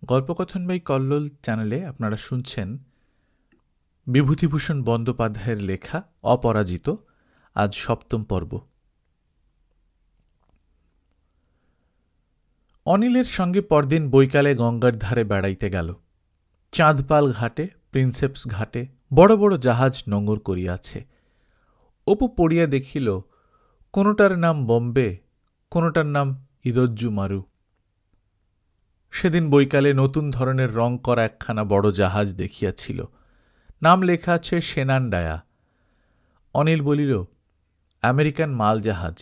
গল্পকথন by Kallol চ্যানেলে আপনারা শুনছেন বিভূতিভূষণ বন্দ্যোপাধ্যায়ের লেখা অপরাজিত, আজ ৭ম পর্ব। অনিলের সঙ্গে পরদিন বৈকালে গঙ্গার ধারে বেড়াইতে গেল। চাঁদপাল ঘাটে, প্রিন্সেপস ঘাটে বড় বড় জাহাজ নোঙর করিয়াছে। অপু পড়িয়া দেখিল, কোনোটার নাম বোম্বে, কোনোটার নাম ইদজ্জু মারু। সেদিন বৈকালে নতুন ধরনের রং করা একখানা বড় জাহাজ দেখিয়াছিল। নাম লেখা আছে সেনান্ডায়া। অনিল বলিল, আমেরিকান মাল জাহাজ,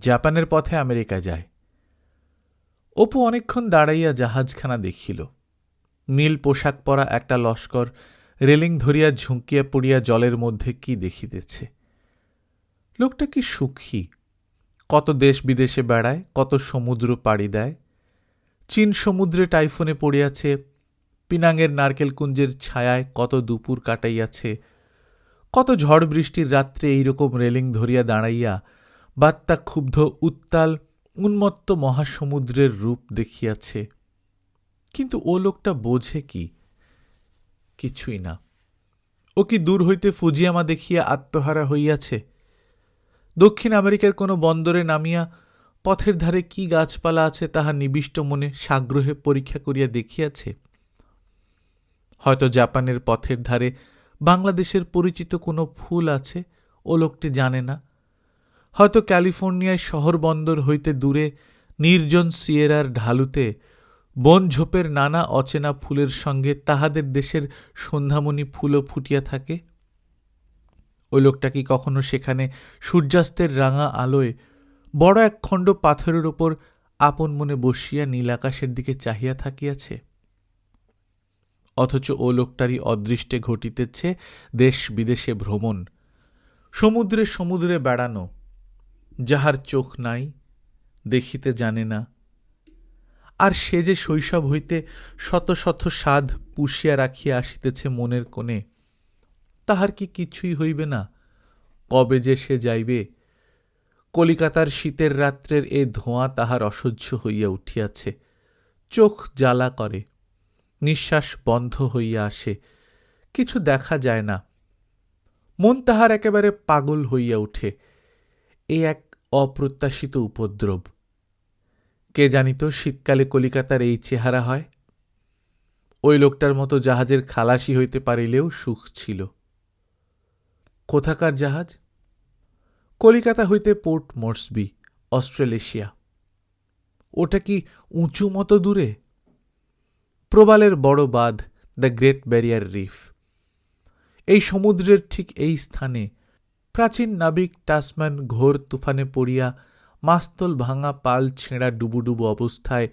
জাপানের পথে আমেরিকা যায়। অপু অনেকক্ষণ দাঁড়াইয়া জাহাজখানা দেখিল। নীল পোশাক পরা একটা লস্কর রেলিং ধরিয়া ঝুঁকিয়া পড়িয়া জলের মধ্যে কি দেখিতেছে। লোকটা কি সুখী! কত দেশ বিদেশে বেড়ায়, কত সমুদ্র পাড়ি দেয়। চীন সমুদ্রে টাইফুনে পড়িয়াছে, পিনাঙের নারকেলকুঞ্জের ছায়ায় কত দুপুর কাটাইয়াছে, কত ঝড় বৃষ্টির রাত্রে এইরকম রেলিং ধরিয়া দাঁড়াইয়া বাত্তা ক্ষুব্ধ উত্তাল উন্মত্ত মহাসমুদ্রের রূপ দেখিয়াছে। কিন্তু ও লোকটা বোঝে কি? কিছুই না। ও কি দূর হইতে ফুজিয়ামা দেখিয়া আত্মহারা হইয়াছে? দক্ষিণ আমেরিকার কোনো বন্দরে নামিয়া পথের ধারে কি গাছপালা আছে তাহা নিবিষ্ট মনে সাগ্রহে পরীক্ষা করিয়া দেখিয়াছে? হয়তো জাপানের পথের ধারে বাংলাদেশের পরিচিত কোনো ফুল আছে, ও লোকটি জানে না। হয়তো ক্যালিফোর্নিয়ায় শহর বন্দর হইতে দূরে নির্জন সিয়েরার ঢালুতে বনঝোপের নানা অচেনা ফুলের সঙ্গে তাহাদের দেশের সন্ধ্যামণি ফুলও ফুটিয়া থাকে। ওই লোকটা কি কখনো সেখানে সূর্যাস্তের রাঙা আলোয় বড় এক খণ্ড পাথরের ওপর আপন মনে বসিয়া নীল আকাশের দিকে চাহিয়া থাকিয়াছে? অথচ ও লোকটারই অদৃষ্টে ঘটিতেছে দেশ বিদেশে ভ্রমণ, সমুদ্রে সমুদ্রে বেড়ানো। যাহার চোখ নাই, দেখিতে জানে না। আর সে যে শৈশব হইতে শত শত সাধ পুষিয়া রাখিয়া আসিতেছে মনের কোণে, তাহার কি কিছুই হইবে না? কবে যে সে যাইবে? কলিকাতার শীতের রাত্রের এ ধোঁয়া তাহার অসহ্য হইয়া উঠিয়াছে। চোখ জ্বালা করে, নিঃশ্বাস বন্ধ হইয়া আসে, কিছু দেখা যায় না। মন তাহার একেবারে পাগল হইয়া উঠে। এ এক অপ্রত্যাশিত উপদ্রব। কে জানিত শীতকালে কলিকাতার এই চেহারা হয়? ওই লোকটার মতো জাহাজের খালাসি হইতে পারিলেও সুখ ছিল। কোথাকার জাহাজ? কলিকাতা হইতে পোর্ট মর্সবি, অস্ট্রেলেশিয়া। ওটা কি উঁচু মতো দূরে? প্রবালের বড় বাঁধ, দ্য গ্রেট ব্যারিয়ার রিফ। এই সমুদ্রের ঠিক এই স্থানে প্রাচীন নাবিক টাসম্যান ঘোর তুফানে পড়িয়া মাস্তল ভাঙা পাল ছেঁড়া ডুবুডুবু অবস্থায়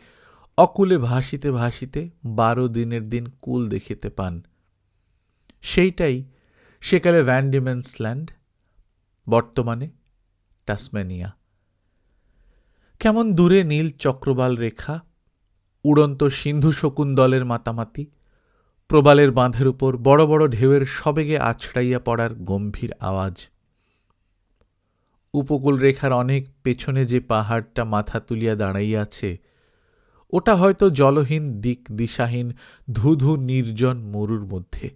অকুলে ভাসিতে ভাসিতে 12 দিনের দিন কুল দেখিতে পান। সেইটাই সেকালে ভ্যান ডিমেন্স ল্যান্ড, বর্তমানে টাসম্যানিয়া। কেমন দূরে নীল চক্রবাল রেখা, উড়ন্ত সিন্ধু শকুন্তলের মাতামাতি, প্রবালের বাঁধের উপর বড় বড় ঢেউয়ের সবেগে আছড়াইয়া পড়ার গম্ভীর আওয়াজ। উপকূল রেখার অনেক পেছনে যে পাহাড়টা মাথা তুলিয়া দাঁড়াইয়াছে, ওটা হয়তো জলহীন দিক দিশাহীন ধুধু নির্জন মরুর মধ্যে,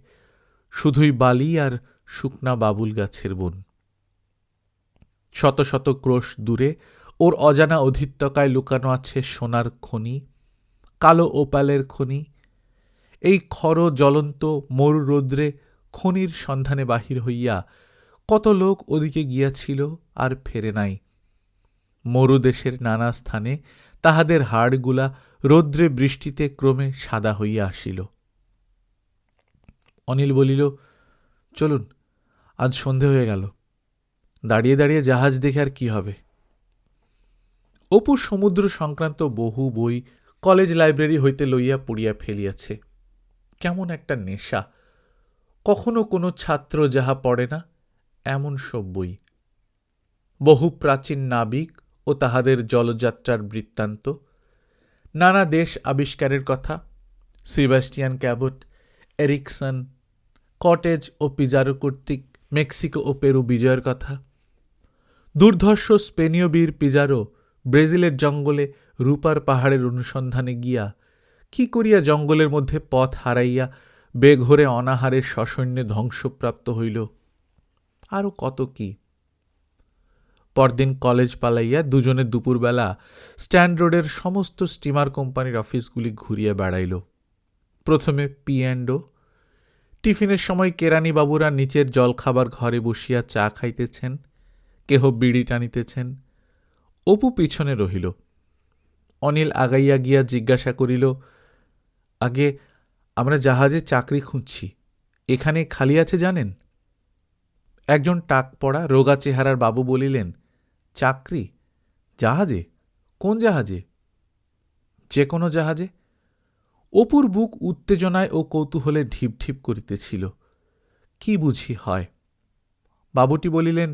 শুধুই বালি আর শুকনা বাবুল গাছের বন। শত শত ক্রোশ দূরে ওর অজানা অধিত্যকায় লুকানো আছে সোনার খনি, কালো ওপালের খনি। এই খর জ্বলন্ত মরু রৌদ্রে খনির সন্ধানে বাহির হইয়া কত লোক ওদিকে গিয়াছিল আর ফেরে নাই। মরুদেশের নানা স্থানে তাহাদের হাড়গুলা রৌদ্রে বৃষ্টিতে ক্রমে সাদা হইয়া আসিল। অনিল বলিল, চলুন, আজ সন্ধে হয়ে গেল। দাঁড়িয়ে দাঁড়িয়ে জাহাজ দেখে আর কি হবে? অপুর সমুদ্র সংক্রান্ত বহু বই কলেজ লাইব্রেরি হইতে লইয়া পড়িয়া ফেলিয়াছে। কেমন একটা নেশা! কখনো কোনো ছাত্র যাহা পড়ে না এমন সব বই। বহু প্রাচীন নাবিক ও তাহাদের জলযাত্রার বৃত্তান্ত, নানা দেশ আবিষ্কারের কথা, সেবাস্টিয়ান ক্যাবট, এরিকসন, কটেজ ও পিজারো কর্তৃক মেক্সিকো ও পেরু বিজয়ের কথা, দুর্ধর্ষ স্পেনীয় বীর পিজারো ব্রাজিলের জঙ্গলে রূপার পাহাড়ের অনুসন্ধানে গিয়া কি করিয়া জঙ্গলের মধ্যে পথ হারাইয়া বেঘোরে অনাহারের সসৈন্যে ধ্বংসপ্রাপ্ত হইল, আরও কত কি। পরদিন কলেজ পালাইয়া দুজনে দুপুরবেলা স্ট্যান্ড রোডের সমস্ত স্টিমার কোম্পানির অফিসগুলি ঘুরিয়া বেড়াইল। প্রথমে P&O। টিফিনের সময় কেরানিবাবুরা নিচের জলখাবার ঘরে বসিয়া চা খাইতেছেন, কেহ বিড়ি টানিতেছেন। অপু পিছনে রহিল। অনিল আগাইয়া গিয়া জিজ্ঞাসা করিল, আগে আমরা জাহাজে চাকরি খুঁজছি, এখানে খালি আছে জানেন? একজন টাক পড়া রোগা চেহারার বাবু বলিলেন, চাকরি? জাহাজে? কোন জাহাজে? যে কোনো জাহাজে। অপুর বুক উত্তেজনায় ও কৌতূহলে ঢিপ ঢিপ করিতেছিল। কি বুঝি হয়? বাবুটি বলিলেন,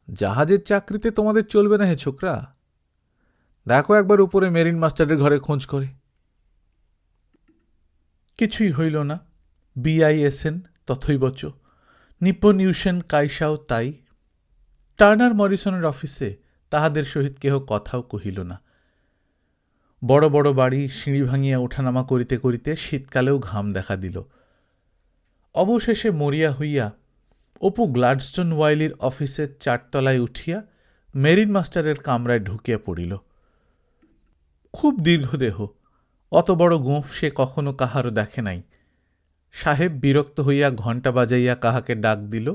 জাহাজের চাকরিতে তোমাদের চলবে না হে ছোকরা, দেখো একবার উপরে মেরিন মাস্টারের ঘরে খোঁজ করে। কিছুই হইল না। BISN তথৈবচ, নিপ্পন ইউশন কাইসাও তাই। টার্নার মরিসনের অফিসে তাহাদের সহিত কেহ কথাও কহিল না। বড় বড় বাড়ি সিঁড়ি ভাঙিয়া ওঠানামা করিতে করিতে শীতকালেও ঘাম দেখা দিল। অবশেষে মরিয়া হইয়া অপু গ্লাডস্টোন ওয়াইলির অফিসের 4 তলায় উঠিয়া মেরিন মাস্টারের কামরায় ঢুকিয়া পড়িল। খুব দীর্ঘদেহ, অত বড় গোঁফ সে কখনো কাহারও দেখে নাই। সাহেব বিরক্ত হইয়া ঘণ্টা বাজাইয়া কাহাকে ডাক দিল।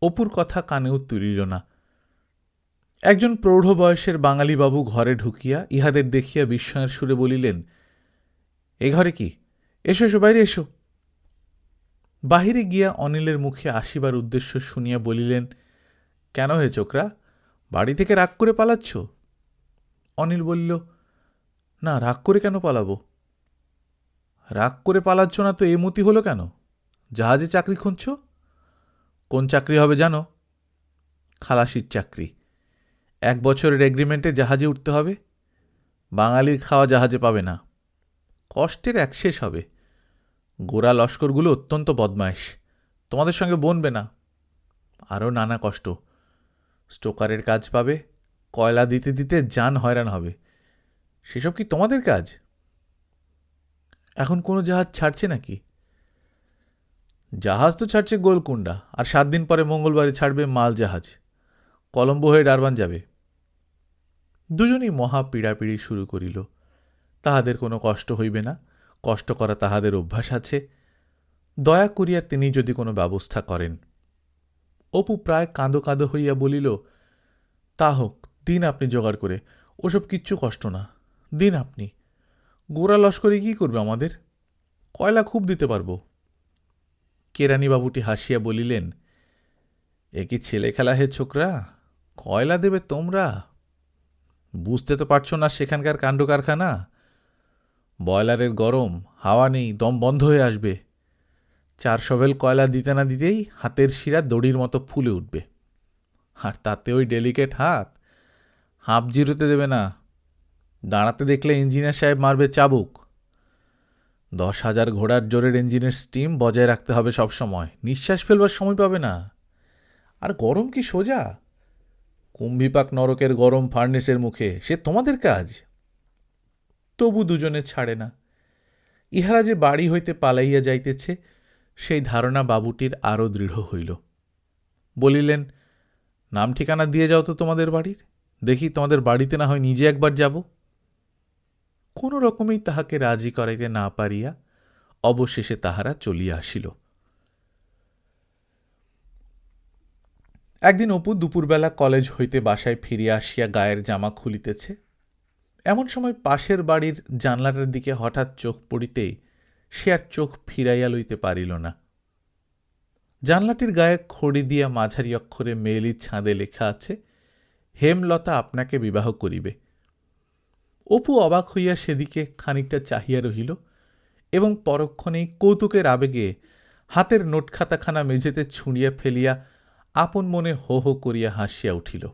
অপুর কথা কানেও তুলিল না। একজন প্রৌঢ় বয়সের বাঙালি বাবু ঘরে ঢুকিয়া ইহাদের দেখিয়া বিস্ময়ের সুরে বলিলেন, এ ঘরে কি? এসো এসো, বাইরে এসো। বাহিরে গিয়া অনিলের মুখে আসিবার উদ্দেশ্য শুনিয়া বলিলেন, কেন হে ছোকরা, বাড়ি থেকে রাগ করে পালাচ্ছ? অনিল বলিল, না, রাগ করে কেন পালাবো? রাগ করে পালাচ্ছ না তো এ মতি হলো কেন? জাহাজে চাকরি খুঁজছ? কোন চাকরি হবে জানো? খালাসির চাকরি। 1 বছরের এগ্রিমেন্টে জাহাজে উঠতে হবে। বাঙালির খাওয়া জাহাজে পাবে না। কষ্টের এক শেষ হবে। গোরা লস্করগুলো অত্যন্ত বদমাইশ, তোমাদের সঙ্গে বনবে না। আরও নানা কষ্ট। স্টোকারের কাজ পাবে, কয়লা দিতে দিতে জান হয়রান হবে। সেসব কি তোমাদের কাজ? এখন কোনো জাহাজ ছাড়ছে নাকি? জাহাজ তো ছাড়ছে গোলকুন্ডা, আর 7 দিন পরে মঙ্গলবারে ছাড়বে মাল জাহাজ, কলম্বো হয়ে ডারবান যাবে। দুজনই মহা পীড়াপিড়ি শুরু করিল। তাহাদের কোনো কষ্ট হইবে না, কষ্ট করা তাহাদের অভ্যাস আছে। দয়া করিয়া তিনি যদি কোনো ব্যবস্থা করেন। অপু প্রায় কাঁদো কাঁদো হইয়া বলিল, তা হোক, দিন আপনি জোগাড় করে, ওসব কিচ্ছু কষ্ট না, দিন আপনি। গোরা লস্করে কি করবে আমাদের? কয়লা খুব দিতে পারব। কেরানিবাবুটি হাসিয়া বলিলেন, এ কি ছেলে খেলা হে ছোকরা? কয়লা দেবে তোমরা? বুঝতে তো পারছ না সেখানকার কাণ্ড কারখানা। বয়লারের গরম, হাওয়া নেই, দম বন্ধ হয়ে আসবে। 4 শভেল কয়লা দিতে না দিতেই হাতের শিরা দড়ির মতো ফুলে উঠবে। আর তাতে ওই ডেলিকেট হাত হাঁপ জিরোতে দেবে না। দাঁড়াতে দেখলে ইঞ্জিনিয়ার সাহেব মারবে চাবুক। 10,000 ঘোড়ার জোরের ইঞ্জিনের স্টিম বজায় রাখতে হবে সব সময়, নিঃশ্বাস ফেলবার সময় পাবে না। আর গরম কি সোজা? কুম্ভিপাক নরকের গরম ফার্নেসের মুখে, সে তোমাদের কাজ। তবু দুজনে ছাড়ে না। ইহারা যে বাড়ি হইতে পালাইয়া যাইতেছে, সেই ধারণা বাবুটির আরও দৃঢ় হইল। বলিলেন, নাম ঠিকানা দিয়ে যাও তো তোমাদের বাড়ির, দেখি তোমাদের বাড়িতে না হয় নিজে একবার যাব। কোনো রকমেই তাহাকে রাজি করাইতে না পারিয়া অবশেষে তাহারা চলিয়া আসিল। একদিন অপু দুপুরবেলা কলেজ হইতে বাসায় ফিরিয়া আসিয়া গায়ের জামা খুলিতেছে। এমন সময় পাশের বাড়ির জানলাটার দিকে হঠাৎ চোখ পড়িতেই সে আর চোখ ফিরাইয়া লইতে পারিল না। জানলাটির গায়ে খড়ি দিয়া মাঝারি অক্ষরে মেয়েলি ছাঁদে লেখা আছে, হেমলতা আপনাকে বিবাহ করিবে। অপু অবাক হইয়া সেদিকে খানিকটা চাহিয়া রহিল এবং পরক্ষণেই কৌতুকের আবেগে হাতের নোটখাতাখানা মেঝেতে ছুঁড়িয়া ফেলিয়া আপন মনে হো হো করিয়া হাসিয়া উঠিল।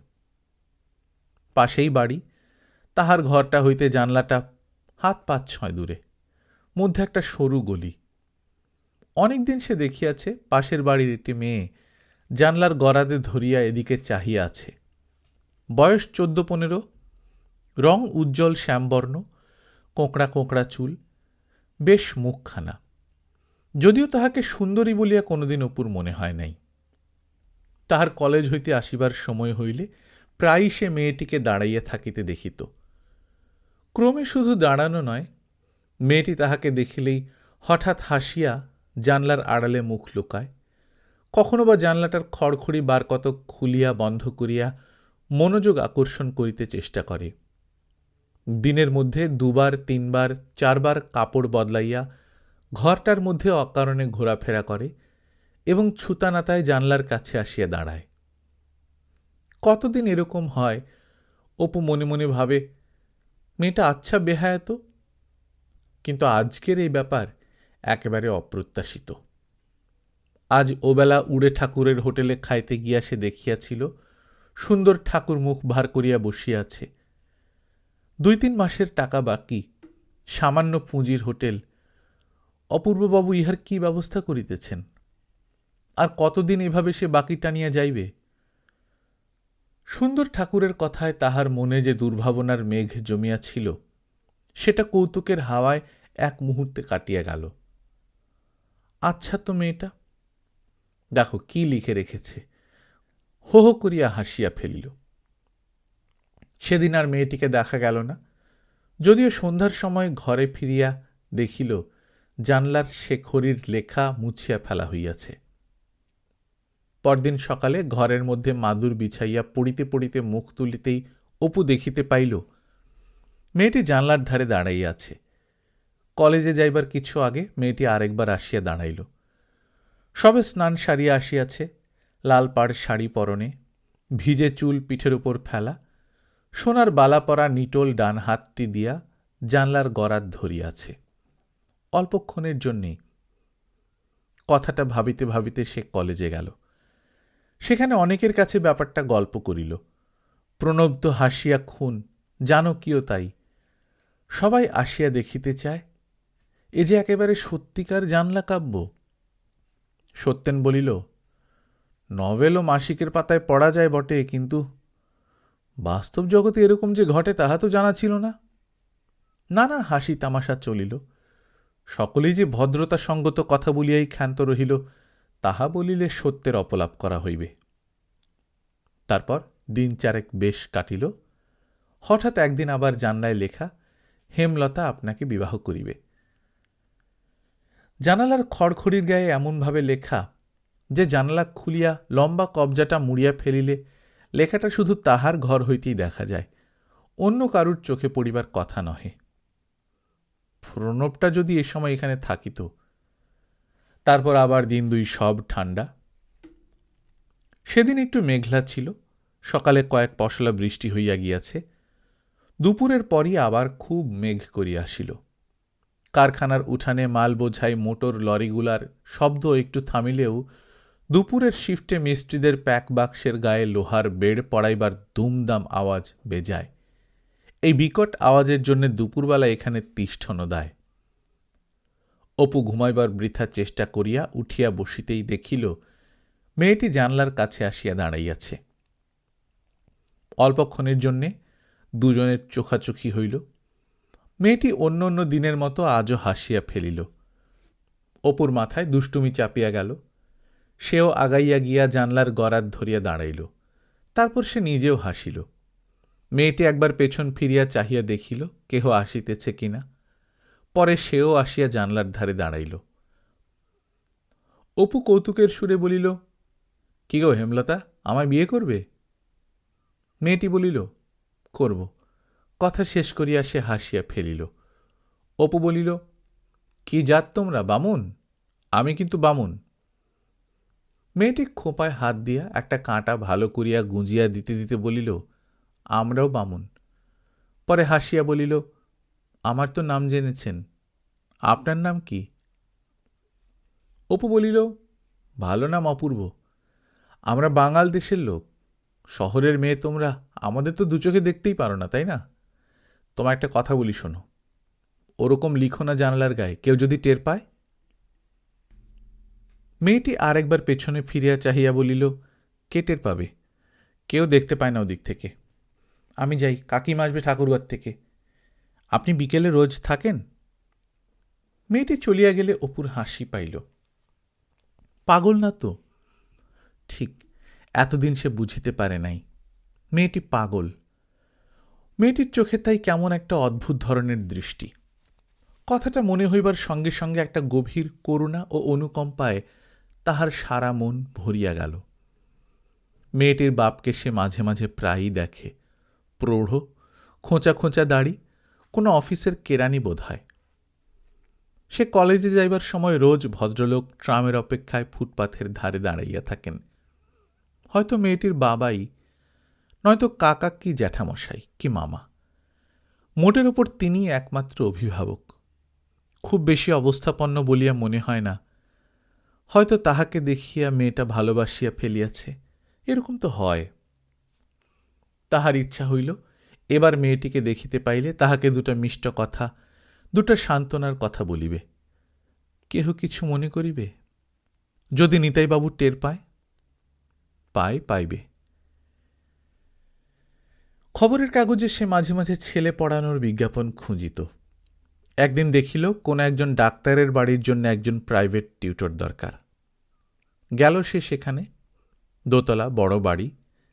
পাশেই বাড়ি, তাহার ঘরটা হইতে জানলাটা 5-6 দূরে, মধ্যে একটা সরু গলি। অনেকদিন সে দেখিয়াছে পাশের বাড়ির একটি মেয়ে জানলার গরাদে ধরিয়া এদিকে চাহিয়া আছে। বয়স 14-15, রং উজ্জ্বল শ্যামবর্ণ, কোঁকড়া কোঁকড়া চুল, বেশ মুখখানা। যদিও তাহাকে সুন্দরী বলিয়া কোনোদিন অপুর মনে হয় নাই। তাহার কলেজ হইতে আসিবার সময় হইলে প্রায়ই সে মেয়েটিকে দাঁড়াইয়া থাকিতে দেখিত। ক্রমে শুধু দাঁড়ানো নয়, মেয়েটি তাহাকে দেখিলেই হঠাৎ হাসিয়া জানলার আড়ালে মুখ লুকায়, কখনো বা জানলাটার খড়খড়ি বার কতক খুলিয়া বন্ধ করিয়া মনোযোগ আকর্ষণ করিতে চেষ্টা করে। দিনের মধ্যে 2 বার 3 বার 4 বার কাপড় বদলাইয়া ঘরটার মধ্যে অকারণে ঘোরাফেরা করে এবং ছুতানাতায় জানলার কাছে আসিয়া দাঁড়ায়। কতদিন এরকম হয় অপু মনে মনে ভাবে, মেয়েটা আচ্ছা বেহায়া তো। কিন্তু আজকের এই ব্যাপার একেবারে অপ্রত্যাশিত। আজ ওবেলা উড়ে ঠাকুরের হোটেলে খাইতে গিয়া সে দেখিয়াছিল সুন্দর ঠাকুর মুখ ভার করিয়া বসিয়াছে। 2-3 মাসের টাকা বাকি, সামান্য পুঁজির হোটেল। অপূর্ববাবু ইহার কি ব্যবস্থা করিতেছেন? আর কতদিন এভাবে সে বাকি টানিয়া যাইবে? সুন্দর ঠাকুরের কথায় তাহার মনে যে দুর্ভাবনার মেঘ জমিয়াছিল, সেটা কৌতুকের হাওয়ায় এক মুহূর্তে কাটিয়া গেল। আচ্ছা তো মেয়েটা, দেখো কি লিখে রেখেছে। হো হো করিয়া হাসিয়া ফেলিল। সেদিন আর মেয়েটিকে দেখা গেল না, যদিও সন্ধ্যার সময় ঘরে ফিরিয়া দেখিল জানলার শেখরির লেখা মুছিয়া ফেলা হইয়াছে। পরদিন সকালে ঘরের মধ্যে মাদুর বিছাইয়া পড়িতে পড়িতে মুখ তুলিতেই অপু দেখিতে পাইল মেয়েটি জানলার ধারে দাঁড়াইয়া আছে। কলেজে যাইবার কিছু আগে মেয়েটি আরেকবার আসিয়া দাঁড়াইল। সবে স্নান সারিয়া আসিয়াছে, লাল পাড় শাড়ি পরনে, ভিজে চুল পিঠের উপর ফেলা, সোনার বালা পরা নিটোল ডান হাতটি দিয়া জানলার গরাদ ধরিয়াছে। অল্পক্ষণের জন্যেই। কথাটা ভাবিতে ভাবিতে সে কলেজে গেল। সেখানে অনেকের কাছে ব্যাপারটা গল্প করিল। প্রণব তো হাসিয়া খুন, জানো কিও তাই। সবাই আসিয়া দেখিতে চায়। এ যে একেবারে সত্যিকার জানলা কাব্য। সত্যেন বলিল, নভেল ও মাসিকের পাতায় পড়া যায় বটে, কিন্তু বাস্তব জগতে এরকম যে ঘটে তাহা তো জানা ছিল না। নানা হাসি তামাশা চলিল। সকলেই যে ভদ্রতা সঙ্গত কথা বলিয়াই ক্ষান্ত রহিল, তাহা বলিলে সত্যের অপলাপ করা হইবে। তারপর দিন 4 বেশ কাটিল। হঠাৎ একদিন আবার জানলায় লেখা, হেমলতা আপনাকে বিবাহ করিবে। জানালার খড়খড়ির গায়ে এমনভাবে লেখা যে জানলা খুলিয়া লম্বা কবজাটা মুড়িয়া ফেলিলে লেখাটা শুধু তাহার ঘর হইতেই দেখা যায়, অন্য কারুর চোখে পড়িবার কথা নহে। প্রণবটা যদি এ সময় এখানে থাকিত। তারপর আবার দিন 2 সব ঠান্ডা। সেদিন একটু মেঘলা ছিল, সকালে কয়েক পশলা বৃষ্টি হইয়া গিয়াছে। দুপুরের পরই আবার খুব মেঘ করিয়া আসিল। কারখানার উঠানে মাল বোঝাই মোটর লরিগুলার শব্দ একটু থামিলেও দুপুরের শিফটে মিস্ত্রিদের প্যাক বাক্সের গায়ে লোহার বেড় পড়াইবার দুমদাম আওয়াজ বেজায়। এই বিকট আওয়াজের জন্য দুপুরবেলা এখানে তিষ্ঠন দায়। অপু ঘুমাইবার বৃথা চেষ্টা করিয়া উঠিয়া বসিতেই দেখিল মেয়েটি জানলার কাছে আসিয়া দাঁড়াইয়াছে। অল্পক্ষণের জন্যে দুজনের চোখাচোখি হইল। মেয়েটি অন্য অন্য দিনের মতো আজও হাসিয়া ফেলিল। অপুর মাথায় দুষ্টুমি চাপিয়া গেল। সেও আগাইয়া গিয়া জানলার গরাদ ধরিয়া দাঁড়াইল। তারপর সে নিজেও হাসিল। মেয়েটি একবার পেছন ফিরিয়া চাহিয়া দেখিল কেহ আসিতেছে কিনা। পরে সেও আসিয়া জানলার ধারে দাঁড়াইল। অপু কৌতুকের সুরে বলিল, কি গো হেমলতা, আমায় বিয়ে করবে? মেয়েটি বলিল, করব। কথা শেষ করিয়া সে হাসিয়া ফেলিল। অপু বলিল, কি জাত তোমরা, বামুন? আমি কিন্তু বামুন। মেয়েটি খোঁপায় হাত দিয়া একটা কাঁটা ভালো করিয়া গুঁজিয়া দিতে দিতে বলিল, আমরাও বামুন। পরে হাসিয়া বলিল, আমার তো নাম জেনেছেন, আপনার নাম কি? অপু বলিল, ভালো নাম অপূর্ব। আমরা বাঙাল দেশের লোক। শহরের মেয়ে তোমরা, আমাদের তো 2 চোখে দেখতেই পারো না, তাই না? তোমার একটা কথা বলি, শোনো। ওরকম লিখো না জানলার গায়ে, কেউ যদি টের পায়। মেয়েটি আরেকবার পেছনে ফিরিয়া চাহিয়া বলিল, কে টের পাবে? কেউ দেখতে পায় না ওদিক থেকে। আমি যাই, কাকিমা আসবে ঠাকুরঘর থেকে। আপনি বিকেলে রোজ থাকেন? মেয়েটি চলিয়া গেলে অপুর হাসি পাইল। পাগল না তো? ঠিক, এতদিন সে বুঝিতে পারে নাই মেয়েটি পাগল। মেয়েটির চোখে তাই কেমন একটা অদ্ভুত ধরনের দৃষ্টি। কথাটা মনে হইবার সঙ্গে সঙ্গে একটা গভীর করুণা ও অনুকম্পায় তাহার সারা মন ভরিয়া গেল। মেয়েটির বাপকে সে মাঝে মাঝে প্রায়ই দেখে, প্রৌঢ়, খোঁচা খোঁচা দাড়ি, কোনো অফিসের কেরানি বোধ হয়। সে কলেজে যাইবার সময় রোজ ভদ্রলোক ট্রামের অপেক্ষায় ফুটপাথের ধারে দাঁড়াইয়া থাকেন। হয়তো মেয়েটির বাবাই, নয়তো কাকা কি জ্যাঠামশাই কি মামা। মোটের ওপর তিনি একমাত্র অভিভাবক। খুব বেশি অবস্থাপন্ন বলিয়া মনে হয় না। হয়তো তাহাকে দেখিয়া মেয়েটা ভালোবাসিয়া ফেলিয়াছে, এরকম তো হয়। তাহার ইচ্ছা হইল এবার মেয়েটিকে দেখিতে পাইলে তাহাকে দুটা মিষ্ট কথা, দুটা সান্ত্বনার কথা বলিবে। কেহ কিছু মনে করিবে? যদি নিতাইবাবু টের পায়? পাইবে। খবরের কাগজে সে মাঝে মাঝে ছেলে পড়ানোর বিজ্ঞাপন খুঁজিত। একদিন দেখিল কোন একজন ডাক্তারের বাড়ির জন্য একজন প্রাইভেট টিউটর দরকার। গেল সে সেখানে। দোতলা, বড় বাড়ি,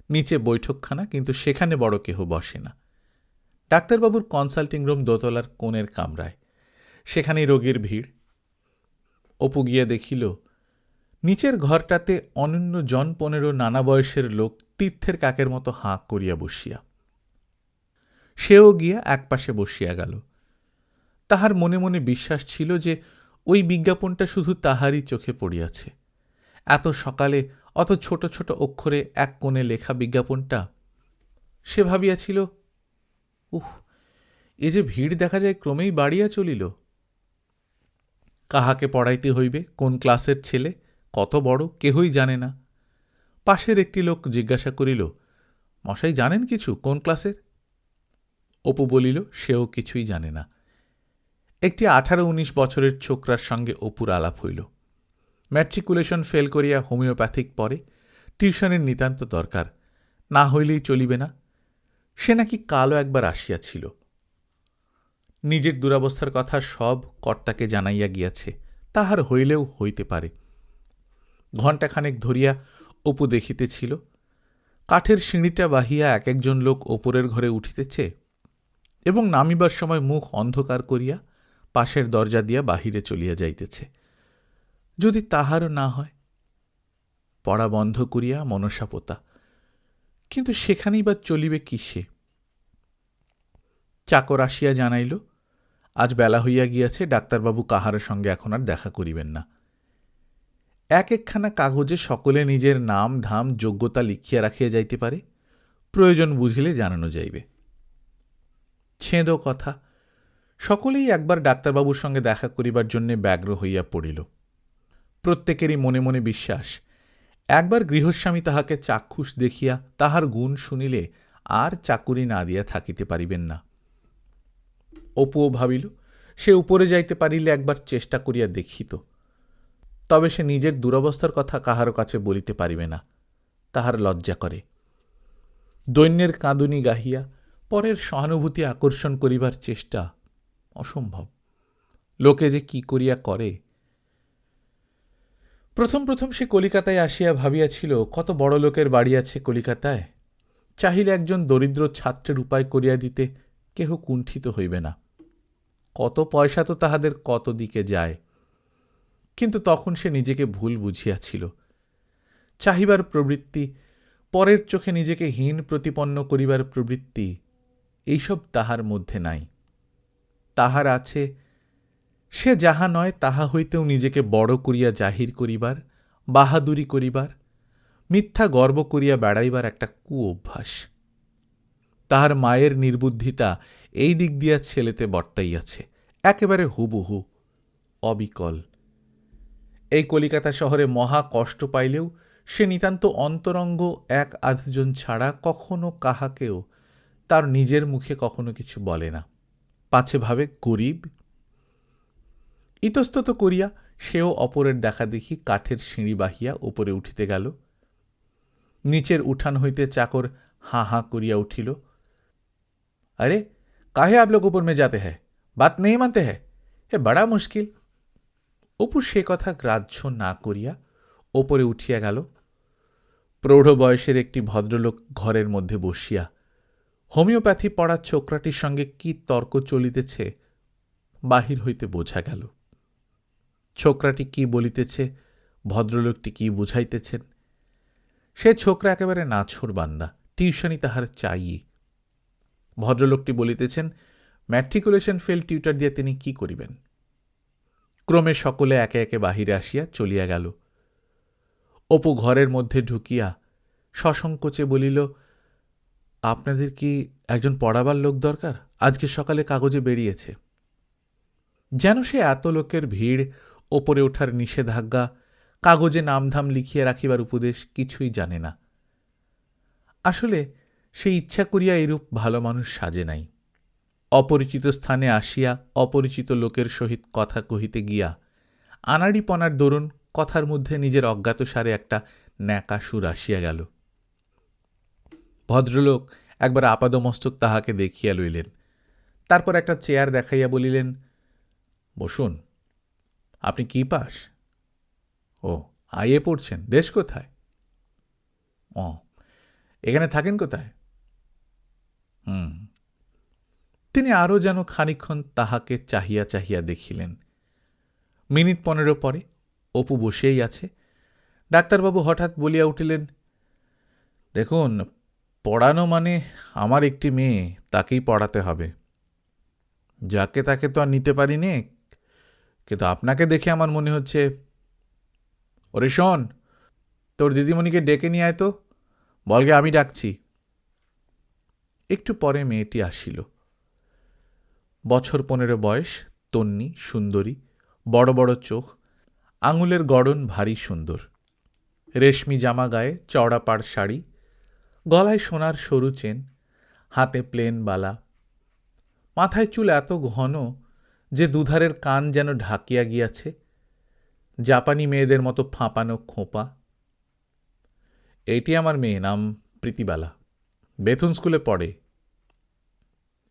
নিচে বৈঠকখানা, কিন্তু সেখানে বড় কেহ বসে না। ডাক্তারবাবুর কনসাল্টিং রুম দোতলার কোণের কামরায়, সেখানেই রোগীর ভিড়। অপু গিয়া দেখিল নিচের ঘরটাতে অনন্য 15 নানা বয়সের লোক তীর্থের কাকের মতো হাঁ করিয়া বসিয়া। সেও গিয়া একপাশে বসিয়া গেল। তাহার মনে মনে বিশ্বাস ছিল যে ওই বিজ্ঞাপনটা শুধু তাহারই চোখে পড়িয়াছে। এত সকালে অত ছোট ছোট অক্ষরে এক কোণে লেখা বিজ্ঞাপনটা। সে ভাবিয়াছিল, এ যে ভিড় দেখা যায় ক্রমেই বাড়িয়া চলিল। কাহাকে পড়াইতে হইবে, কোন ক্লাসের ছেলে, কত বড়, কেহই জানে না। পাশের একটি লোক জিজ্ঞাসা করিল, মশাই জানেন কিছু, কোন ক্লাসের? অপু বলিল সেও কিছুই জানে না। একটি 18-19 বছরের ছোকরার সঙ্গে অপুর আলাপ হইল। ম্যাট্রিকুলেশন ফেল করিয়া হোমিওপ্যাথিক পড়ে, টিউশনের নিতান্ত দরকার, না হইলেই চলিবে না। সে নাকি কালও একবার আসিয়াছিল। নিজের দুরাবস্থার কথা সব কর্তাকে জানাইয়া গিয়াছে, তাহার হইলেও হইতে পারে। ঘণ্টাখানেক ধরিয়া অপু দেখিতেছিল কাঠের সিঁড়িটা বাহিয়া এক একজন লোক ওপরের ঘরে উঠিতেছে এবং নামিবার সময় মুখ অন্ধকার করিয়া পাশের দরজা দিয়া বাহিরে চলিয়া যাইতেছে। যদি তাহারও না হয়? পড়া বন্ধ করিয়া মনসা পোতা, কিন্তু সেখানেই বা চলিবে কিসে? চাকর আসিয়া জানাইল, আজ বেলা হইয়া গিয়াছে, ডাক্তারবাবু কাহার সঙ্গে এখন আর দেখা করিবেন না। এক একখানা কাগজে সকলে নিজের নাম ধাম যোগ্যতা লিখিয়া রাখিয়া যাইতে পারে, প্রয়োজন বুঝিলে জানানো যাইবে। ছেঁদো কথা, সকলেই একবার ডাক্তারবাবুর সঙ্গে দেখা করিবার জন্যে ব্যগ্র হইয়া পড়িল। প্রত্যেকেরই মনে মনে বিশ্বাস, একবার গৃহস্বামী তাহাকে চাক্ষুষ দেখিয়া তাহার গুণ শুনিলে আর চাকুরি না দিয়া থাকিতে পারিবেন না। অপুও ভাবিল সে উপরে যাইতে পারিলে একবার চেষ্টা করিয়া দেখিত। তবে সে নিজের দুরবস্থার কথা কাহারও কাছে বলিতে পারিবে না, তাহার লজ্জা করে। দৈন্যের কাঁদুনি গাহিয়া পরের সহানুভূতি আকর্ষণ করিবার চেষ্টা অসম্ভব। লোকে যে কি করিয়া করে। প্রথম প্রথম সে কলিকাতায় আসিয়া ভাবিয়াছিল কত বড় লোকের বাড়ি আছে কলিকাতায়, চাহিলে একজন দরিদ্র ছাত্রের উপায় করিয়া দিতে কেহ কুণ্ঠিত হইবে না। কত পয়সা তো তাহাদের কত দিকে যায়। কিন্তু তখন সে নিজেকে ভুল বুঝিয়াছিল। চাহিবার প্রবৃত্তি, পরের চোখে নিজেকে হীন প্রতিপন্ন করিবার প্রবৃত্তি, এইসব তাহার মধ্যে নাই। তাহার আছে সে যাহা নয় তাহা হইতেও নিজেকে বড় করিয়া জাহির করিবার, বাহাদুরি করিবার, মিথ্যা গর্ব করিয়া বেড়াইবার একটা কুঅভ্যাস। তাহার মায়ের নির্বুদ্ধিতা এই দিক দিয়া ছেলেতে বর্তাইয়াছে, একেবারে হুবহু, অবিকল। এই কলিকাতা শহরে মহা কষ্ট পাইলেও সে নিতান্ত অন্তরঙ্গ এক আধজন ছাড়া কখনো কাহাকেও তার নিজের মুখে কখনো কিছু বলে না। পাছে ভাবে গরিব। ইতস্তত করিয়া সেও অপরের দেখা দেখি কাঠের সিঁড়ি বাহিয়া উপরে উঠিতে গেল। নিচের উঠান হইতে চাকর হাঁ হাঁ করিয়া উঠিল, আরে काहे आप लोग ऊपर में जाते हैं, बात नहीं मानते हैं, এ বড়া মুশকিল। অপু সে কথা গ্রাহ্য না করিয়া ওপরে উঠিয়া গেল। প্রৌঢ় বয়সের একটি ভদ্রলোক ঘরের মধ্যে বসিয়া হোমিওপ্যাথি পড়া ছোকরাটির সঙ্গে কি তর্ক চলিতেছে বাহির হইতে বোঝা গেল। ছোকরাটি কি বলিতেছে, ভদ্রলোকটি কি বুঝাইতেছেন, সে ছোকরা একেবারে নাছোড় বান্দা, টিউশনি তাহার চাই। ভদ্রলোকটি বলিতেছেন ম্যাট্রিকুলেশন ফেল টিউটার দিয়ে তিনি কি করিবেন। ক্রমে সকলে একে একে বাহিরে আসিয়া চলিয়া গেল। অপু ঘরের মধ্যে ঢুকিয়া সসংকোচে বলিল, আপনাদের কি একজন পড়াবার লোক দরকার? আজকে সকালে কাগজে বেরিয়েছে। যেন সে এত লোকের ভিড়, ওপরে ওঠার নিষেধাজ্ঞা, কাগজে নামধাম লিখিয়া রাখিবার উপদেশ কিছুই জানে না। আসলে সে ইচ্ছা করিয়া এরূপ ভালো মানুষ সাজে নাই। অপরিচিত স্থানে আসিয়া অপরিচিত লোকের সহিত কথা কহিতে গিয়া আনাড়িপনার দরুন কথার মধ্যে নিজের অজ্ঞাতসারে একটা ন্যাকা সুর আসিয়া গেল। ভদ্রলোক একবার আপাদমস্তক তাহাকে দেখিয়া লইলেন, তারপর একটা চেয়ার দেখাইয়া বলিলেন, বসুন। আপনি কি পাস? ও, আইএ পড়ছেন। দেশ কোথায়? ও, এখানে থাকেন কোথায়? তিনি আরও যেন খানিকক্ষণ তাহাকে চাহিয়া চাহিয়া দেখিলেন। মিনিট 15 পরে অপু বসেই আছে। ডাক্তারবাবু হঠাৎ বলিয়া উঠিলেন, দেখুন, পড়ানো মানে আমার একটি মেয়ে, তাকেই পড়াতে হবে। যাকে তাকে তো আর নিতে পারি নে, কিন্তু আপনাকে দেখে আমার মনে হচ্ছে। ওরে শোন, তোর দিদিমণিকে ডেকে নিয়ে আয় তো, বলগে আমি ডাকছি। একটু পরে মেয়েটি আসিল। বছর 15 বয়স, তন্নি, সুন্দরী, বড় বড় চোখ, আঙুলের গড়ন ভারী সুন্দর, রেশমি জামা গায়ে, চওড়া পাড় শাড়ি, গলায় সোনার সরু চেন, হাতে প্লেন বালা, মাথায় চুল এত ঘন যে দুধারের কান যেন ঢাকিয়া গিয়াছে, জাপানি মেয়েদের মতো ফাঁপানো খোঁপা। এইটি আমার মেয়ে, নাম প্রীতিবালা, বেথুন স্কুলে পড়ে,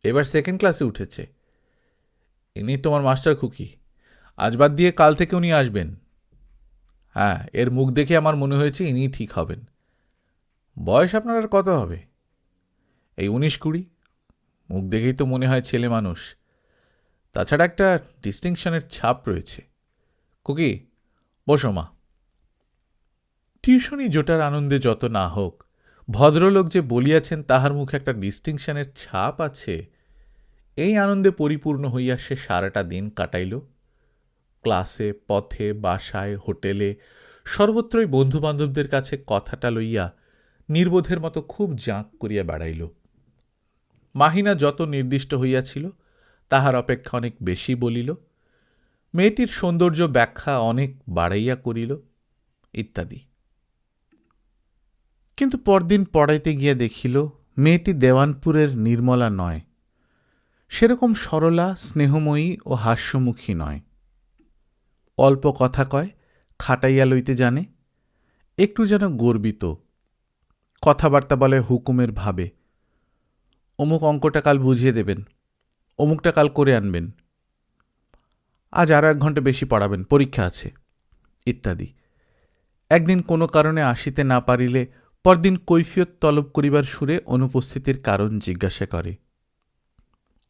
এবার 2nd ক্লাসে উঠেছে। ইনি তোমার মাস্টার খুকি, আজ বাদ দিয়ে কাল থেকে উনি আসবেন। হ্যাঁ, এর মুখ দেখে আমার মনে হয়েছে ইনি ঠিক হবেন। বয়স আপনার আর কত হবে? এই 19-20। মুখ দেখেই তো মনে হয় ছেলে মানুষ। তাছাড়া একটা ডিস্টিংশনের ছাপ রয়েছে। খুকি, বসো মা। টিউশনি জোটার আনন্দে যত না হোক, ভদ্রলোক যে বলিয়াছেন তাহার মুখে একটা ডিস্টিংশনের ছাপ আছে, এই আনন্দে পরিপূর্ণ হইয়া সে সারাটা দিন কাটাইল। ক্লাসে, পথে, বাসায়, হোটেলে, সর্বত্রই বন্ধুবান্ধবদের কাছে কথাটা লইয়া নির্বোধের মতো খুব জাঁক করিয়া বেড়াইল। মাহিনা যত নির্দিষ্ট হইয়াছিল তাহার অপেক্ষা অনেক বেশি বলিল, মেয়েটির সৌন্দর্য ব্যাখ্যা অনেক বাড়াইয়া করিল, ইত্যাদি। কিন্তু পরদিন পড়াইতে গিয়া দেখিল মেয়েটি দেওয়ানপুরের নির্মলা নয়, সেরকম সরলা, স্নেহময়ী ও হাস্যমুখী নয়। অল্প কথা কয়, খাটাইয়া লইতে জানে, একটু যেন গর্বিত, কথাবার্তা বলে হুকুমের ভাবে। অমুক অঙ্কটা কাল বুঝিয়ে দেবেন, অমুকটা কাল করে আনবেন, আজ আরও 1 ঘন্টা বেশি পড়াবেন, পরীক্ষা আছে, ইত্যাদি। একদিন কোনো কারণে আসিতে না পারিলে পরদিন কৈফিয়ত তলব করিবার সুরে অনুপস্থিতির কারণ জিজ্ঞাসা করে।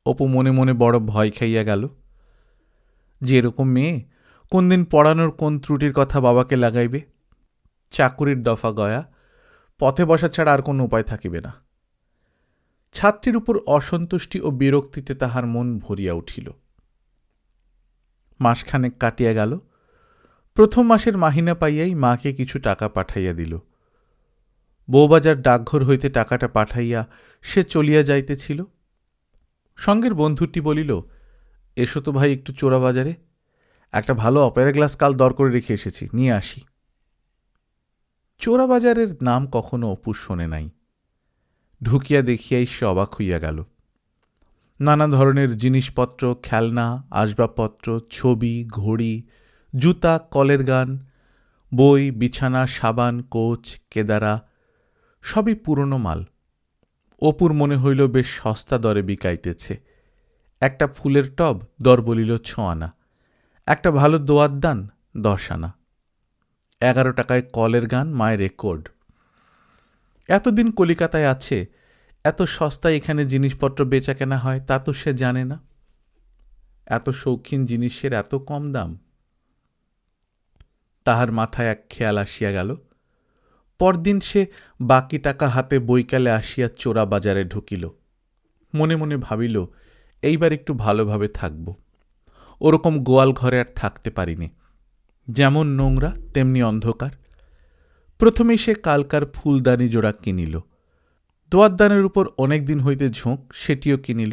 অপু মনে মনে বড় ভয় খাইয়া গেল যে এরকম মেয়ে কোন দিন পড়ানোর কোন ত্রুটির কথা বাবাকে লাগাইবে। চাকুরির দফা গয়া, পথে বসা ছাড়া আর কোনো উপায় থাকিবে না। ছাত্রীর উপর অসন্তুষ্টি ও বিরক্তিতে তাহার মন ভরিয়া উঠিল। মাসখানেক কাটিয়া গেল। প্রথম মাসের মাহিনা পাইয়াই মাকে কিছু টাকা পাঠাইয়া দিল। বউবাজার ডাকঘর হইতে টাকাটা পাঠাইয়া সে চলিয়া যাইতেছিল। সঙ্গের বন্ধুটি বলিল, এসো তো ভাই একটু চোরাবাজারে, একটা ভালো অপেরা গ্লাস কাল দর করে রেখে এসেছি, নিয়ে আসি। চোরাবাজারের নাম কখনো অপু শোনে নাই। ঢুকিয়া দেখিয়াই সে অবাক হইয়া গেল। নানা ধরনের জিনিসপত্র, খেলনা, আসবাবপত্র, ছবি, ঘড়ি, জুতা, কলের গান, বই, বিছানা, সাবান, কোচ, কেদারা, সবই পুরনো মাল। অপুর মনে হইল বেশ সস্তা দরে বিকাইতেছে, একটা ফুলের টব দর বলিল 6 আনা, একটা ভালো দোয়ার দান 10 আনা, 11 টাকায় কলের গান মায়ের রেকর্ড। এতদিন কলিকাতায় আছে, এত সস্তায় এখানে জিনিসপত্র বেচা কেনা হয় তা তো সে জানে না। এত শৌখিন জিনিসের এত কম দাম। তাহার মাথায় এক খেয়াল আসিয়া গেল। পরদিন সে বাকি টাকা হাতে বৈকালে আসিয়া চোরা বাজারে ঢুকিল। মনে মনে ভাবিল, এইবার একটু ভালোভাবে থাকব। ওরকম গোয়াল ঘরে আর থাকতে পারিনি। যেমন নোংরা তেমনি অন্ধকার। প্রথমেই সে কালকার ফুলদানি জোড়া কিনিল। দোয়ারদানের উপর অনেক দিন হইতে ঝোঁক, সেটিও কিনিল।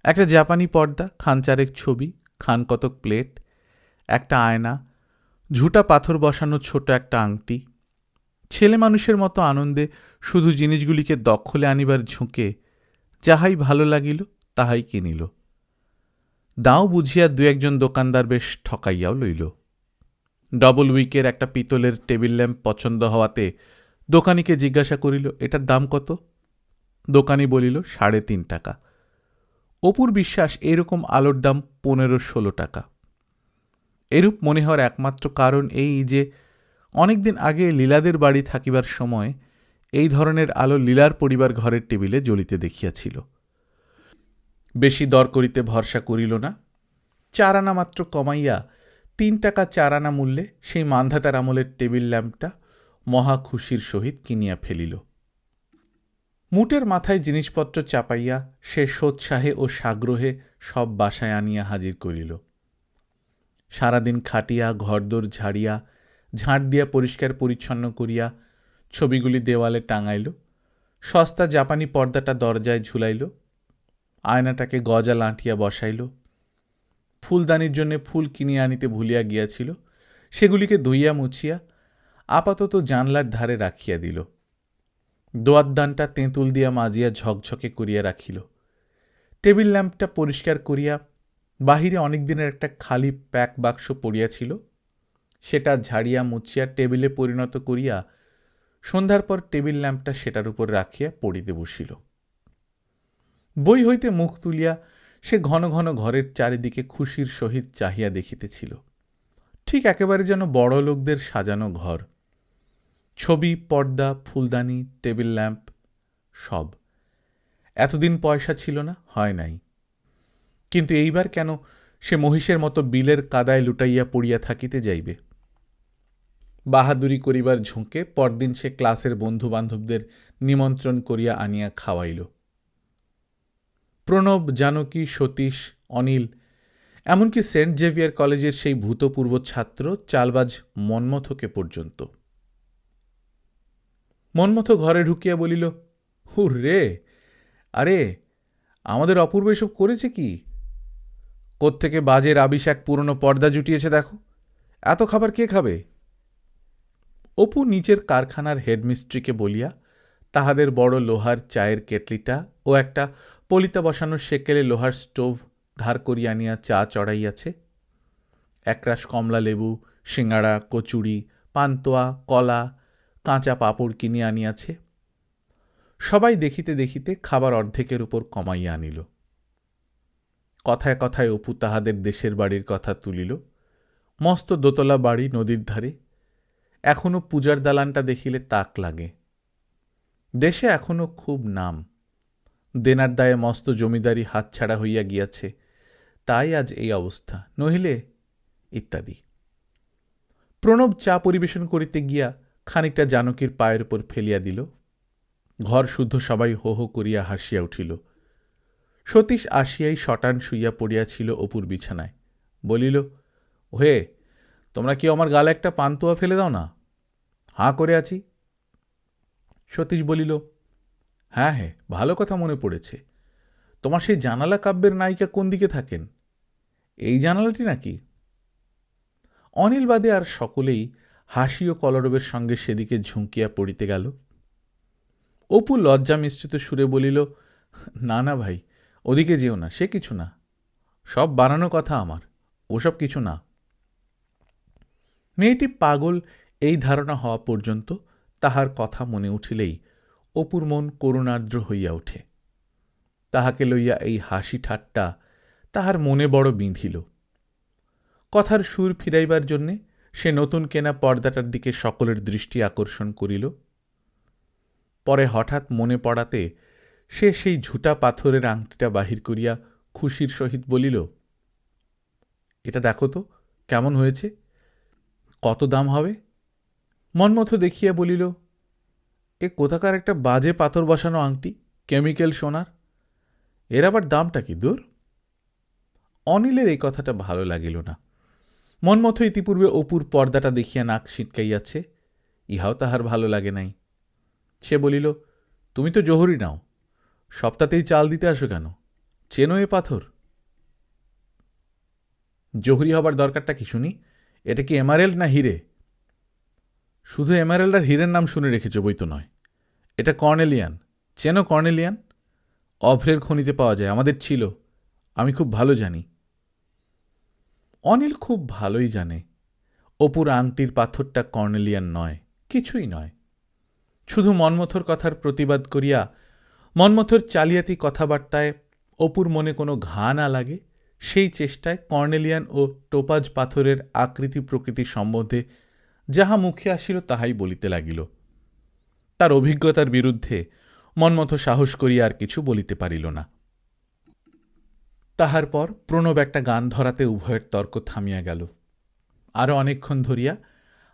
একটা জাপানি পর্দা, খানচারেক ছবি, খান কতক প্লেট, একটা আয়না, ঝুটা পাথর বসানো ছোট একটা আংটি। ছেলে মানুষের মতো আনন্দে শুধু জিনিসগুলিকে দখলে আনিবার ঝুঁকে যাহাই ভালো লাগিল তাহাই কিনিল। দাও বুঝিয়া 2-1 দোকানদার বেশ ঠকাইয়াও লইল। ডবল উইকের একটা পিতলের টেবিল ল্যাম্প পছন্দ হওয়াতে দোকানিকে জিজ্ঞাসা করিল, এটার দাম কত? দোকানি বলিল 3.5 টাকা। অপুর বিশ্বাস এরকম আলোর দাম 15-16 টাকা। এরূপ মনে হওয়ার একমাত্র কারণ এই যে অনেকদিন আগে লীলাদের বাড়ি থাকিবার সময় এই ধরনের আলো লীলার পরিবার ঘরের টেবিলে জ্বলিতে দেখিয়াছিল। বেশি দর করিতে ভরসা করিল না। 4 আনা মাত্র কমাইয়া 3 টাকা 4 আনা মূল্যে সেই মান্ধাতার আমলের টেবিল ল্যাম্পটা মহা খুশির সহিত কিনিয়া ফেলিল। মুটের মাথায় জিনিসপত্র চাপাইয়া সে সোৎসাহে ও সাগ্রহে সব বাসায় আনিয়া হাজির করিল। সারাদিন খাটিয়া ঘরদোর ঝাড়িয়া ঝাঁট দিয়া পরিষ্কার পরিচ্ছন্ন করিয়া ছবিগুলি দেওয়ালে টাঙাইল। সস্তা জাপানি পর্দাটা দরজায় ঝুলাইল। আয়নাটাকে গজা লাঁটিয়া বসাইল। ফুলদানির জন্যে ফুল কিনিয়া আনিতে ভুলিয়া গিয়াছিল, সেগুলিকে ধুইয়া মুছিয়া আপাতত জানলার ধারে রাখিয়া দিল। দোয়ারদানটা তেঁতুল দিয়া মাজিয়া ঝকঝকে করিয়া রাখিল। টেবিল ল্যাম্পটা পরিষ্কার করিয়া বাহিরে অনেক দিনের একটা খালি প্যাক বাক্স পড়িয়াছিল, সেটা ঝাড়িয়া মুছিয়া টেবিলে পরিণত করিয়া সন্ধ্যার পর টেবিল ল্যাম্পটা সেটার উপর রাখিয়া পড়িতে বসিল। বই হইতে মুখ তুলিয়া সে ঘন ঘন ঘরের চারিদিকে খুশির সহিত চাহিয়া দেখিতেছিল। ঠিক একেবারে যেন বড় লোকদের সাজানো ঘর। ছবি, পর্দা, ফুলদানি, টেবিল ল্যাম্প সব। এতদিন পয়সা ছিল না, হয় নাই। কিন্তু এইবার কেন সে মহিষের মতো বিলের কাদায় লুটাইয়া পড়িয়া থাকিতে যাইবে? বাহাদুরি করিবার ঝোঁকে পরদিন সে ক্লাসের বন্ধুবান্ধবদের নিমন্ত্রণ করিয়া আনিয়া খাওয়াইল। প্রণব, জানকী, সতীশ, অনিল, এমনকি সেন্ট জেভিয়ার কলেজের সেই ভূতপূর্ব ছাত্র চালবাজ মন্মথকে পর্যন্ত। মন্মথ ঘরে ঢুকিয়া বলিল, হুররে, আরে আমাদের অপূর্ব এসব করেছে কি? কোত্থেকে বাজে রাবিশ এক পুরনো পর্দা জুটিয়েছে দেখো। এত খাবার কে খাবে? অপু নিচের কারখানার হেডমিস্ট্রিকে বলিয়া তাহাদের বড় লোহার চায়ের কেটলিটা ও একটা পলিতা বসানো সেকেলে লোহার স্টোভ ধার করিয়া আনিয়া চা চড়াইয়াছে। একরাশ কমলা লেবু, সিঙ্গাড়া, কচুরি, পান্তোয়া, কলা, কাঁচা পাঁপড় কিনিয়া আনিয়াছে। সবাই দেখিতে দেখিতে খাবার অর্ধেকের উপর কমাইয়া আনিল। কথায় কথায় অপু তাহাদের দেশের বাড়ির কথা তুলিল। মস্ত দোতলা বাড়ি নদীর ধারে। এখনো পূজার দালানটা দেখিলে তাক লাগে। দেশে এখনো খুব নাম। দেনার দায়ে মস্ত জমিদারি হাতছাড়া হইয়া গিয়াছে, তাই আজ এই অবস্থা, নহিলে ইত্যাদি। প্রণব চা পরিবেশন করিতে গিয়া খানিকটা জানকীর পায়ের উপর ফেলিয়া দিল। ঘর শুদ্ধ সবাই হো হো করিয়া হাসিয়া উঠিল। সতীশ আসিয়াই শটান শুইয়া পড়িয়াছিল অপুর বিছানায়। বলিল, ওহে, তোমরা কি আমার গালে একটা পান্তুয়া ফেলে দাও না? হাঁ করে আছি। সতীশ বলিল, হ্যাঁ হ্যাঁ, ভালো কথা মনে পড়েছে। তোমার সেই জানালা কাব্যের নায়িকা কোন দিকে থাকেন? এই জানালাটি নাকি? অনিল বাদে আর সকলেই হাসি ও কলরবের সঙ্গে সেদিকে ঝুঁকিয়া পড়িতে গেল। অপু লজ্জা মিশ্রিত সুরে বলিল, না না ভাই, ওদিকে যেও না, সে কিছু না, সব বানানো কথা আমার, ওসব কিছু না। মেয়েটি পাগল এই ধারণা হওয়া পর্যন্ত তাহার কথা মনে উঠিলেই অপুর মন করুণার্দ্র হইয়া ওঠে। তাহাকে লইয়া এই হাসি ঠাট্টা তাহার মনে বড় বিঁধিল। কথার সুর ফিরাইবার জন্যে সে নতুন কেনা পর্দাটার দিকে সকলের দৃষ্টি আকর্ষণ করিল। পরে হঠাৎ মনে পড়াতে সে সেই ঝুটা পাথরের আংটিটা বাহির করিয়া খুশির সহিত বলিল, এটা দেখো তো কেমন হয়েছে, কত দাম হবে? মন্মথ দেখিয়া বলিল, এ কোথাকার একটা বাজে পাথর বসানো আংটি, কেমিক্যাল সোনার, এর আবার দামটা কি দূর। অনিলের এই কথাটা ভালো লাগিল না। মন্মথ ইতিপূর্বে অপুর পর্দাটা দেখিয়া নাক ছিটকাইয়াছে, ইহাও তাহার ভালো লাগে নাই। সে বলিল, তুমি তো জহুরি নাও, সপ্তাহতেই চাল দিতে আসো কেন? চেনো এ পাথর? জহুরি হবার দরকারটা কি শুনি? এটা কি এমারেল্ড না হিরে? শুধু এমারেল্ড আর হীরের নাম শুনে রেখেছ বই তো নয়, এটা কর্নেলিয়ান। চেনো কর্নেলিয়ান? অভ্রের খনিতে পাওয়া যায়, আমাদের ছিল, আমি খুব ভালো জানি। অনিল খুব ভালোই জানে অপুর আংটির পাথরটা কর্নেলিয়ান নয়, কিছুই নয়। শুধু মন্মথর কথার প্রতিবাদ করিয়া মন্মথর চালিয়াতি কথাবার্তায় অপুর মনে কোনো ঘা না লাগে, সেই চেষ্টায় কর্নেলিয়ান ও টোপাজ পাথরের আকৃতি প্রকৃতি সম্বন্ধে যাহা মুখে আসিল তাহাই বলিতে লাগিল। তার অভিজ্ঞতার বিরুদ্ধে মন্মথ সাহস করিয়া আর কিছু বলিতে পারিল না। তাহার পর প্রণব একটা গান ধরাতে উভয়ের তর্ক থামিয়া গেল। আরও অনেকক্ষণ ধরিয়া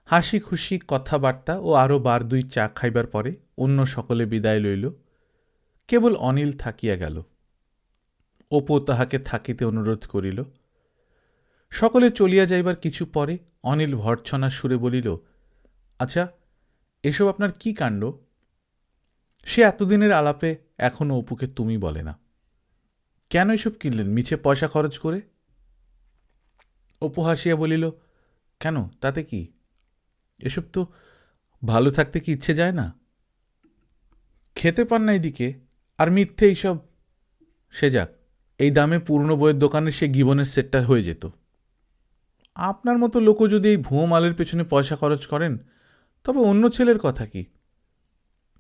হাসি খুশি কথাবার্তা ও আরও বার দুই চা খাইবার পরে অন্য সকলে বিদায় লইল, কেবল অনিল থাকিয়া গেল। অপু তাহাকে থাকিতে অনুরোধ করিল। সকলে চলিয়া যাইবার কিছু পরে অনিল ভর্ৎসনার সুরে বলিল, আচ্ছা, এসব আপনার কি কাণ্ড? সে এতদিনের আলাপে এখনো অপুকে তুমি বলে না। কেন এসব কিনলেন মিছে পয়সা খরচ করে? অপু হাসিয়া বলিল, কেন, তাতে কি? এসব তো ভালো থাকতে কি ইচ্ছে যায় না? খেতে পান না এদিকে, আর মিথ্যে এইসব। সে যাক, এই দামে পুরনো বইয়ের দোকানে সে গিবনের সেটটা হয়ে যেত। আপনার মতো লোকও যদি এই ভুয়ো মালের পেছনে পয়সা খরচ করেন, তবে অন্য ছেলের কথা কি?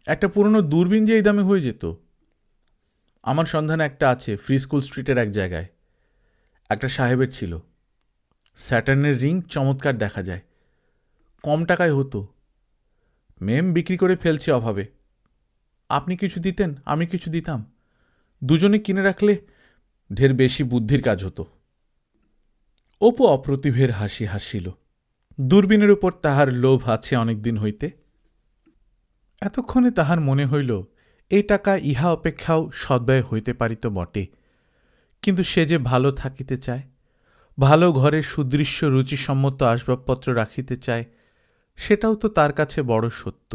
একটা পুরনো দূরবীন যে এই দামে হয়ে যেত। আমার সন্ধানে একটা আছে ফ্রি স্কুল স্ট্রিটের এক জায়গায়, একটা সাহেবের ছিল। স্যাটার্নের রিং চমৎকার দেখা যায়, কম টাকায় হতো। মেম বিক্রি করে ফেলছে অভাবে। আপনি কিছু দিতেন, আমি কিছু দিতাম, দুজনে কিনে রাখলে ঢের বেশি বুদ্ধির কাজ হতো। অপু অপ্রতিভের হাসি হাসিল। দূরবীনের উপর তাহার লোভ আছে অনেকদিন হইতে। এতক্ষণে তাহার মনে হইল এই টাকা ইহা অপেক্ষাও সদ্ব্যয় হইতে পারিত বটে, কিন্তু সে যে ভালো থাকিতে চায়, ভালো ঘরে সুদৃশ্য রুচিসম্মত আসবাবপত্র রাখিতে চায়, সেটাও তো তার কাছে বড় সত্য।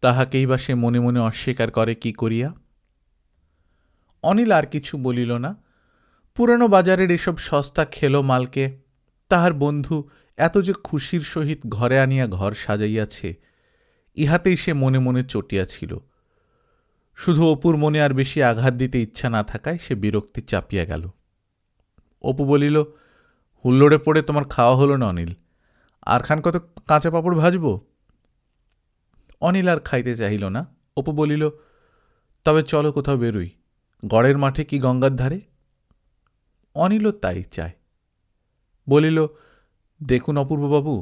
তাহাকেই বা সে মনে মনে অস্বীকার করে কি করিয়া? অনিল আর কিছু বলিল না। পুরানো বাজারের এসব সস্তা খেলো মালকে তাহার বন্ধু এত যে খুশির সহিত ঘরে আনিয়া ঘর সাজাইয়াছে, ইহাতেই সে মনে মনে চটিয়াছিল। শুধু অপুর মনে আর বেশি আঘাত দিতে ইচ্ছা না থাকায় সে বিরক্তি চাপিয়া গেল। অপু বলিল, হুল্লোড়ে পড়ে তোমার খাওয়া হলো না অনিল, আর খান কত কাঁচা পাঁপড় ভাজব? অনিল আর খাইতে চাহিল না। অপু বলিল, তবে চলো কোথাও বেরুই, গড়ের মাঠে কি গঙ্গার ধারে? অনিলও তাই চায়। বলিল, দেখুন অপূর্ববাবু,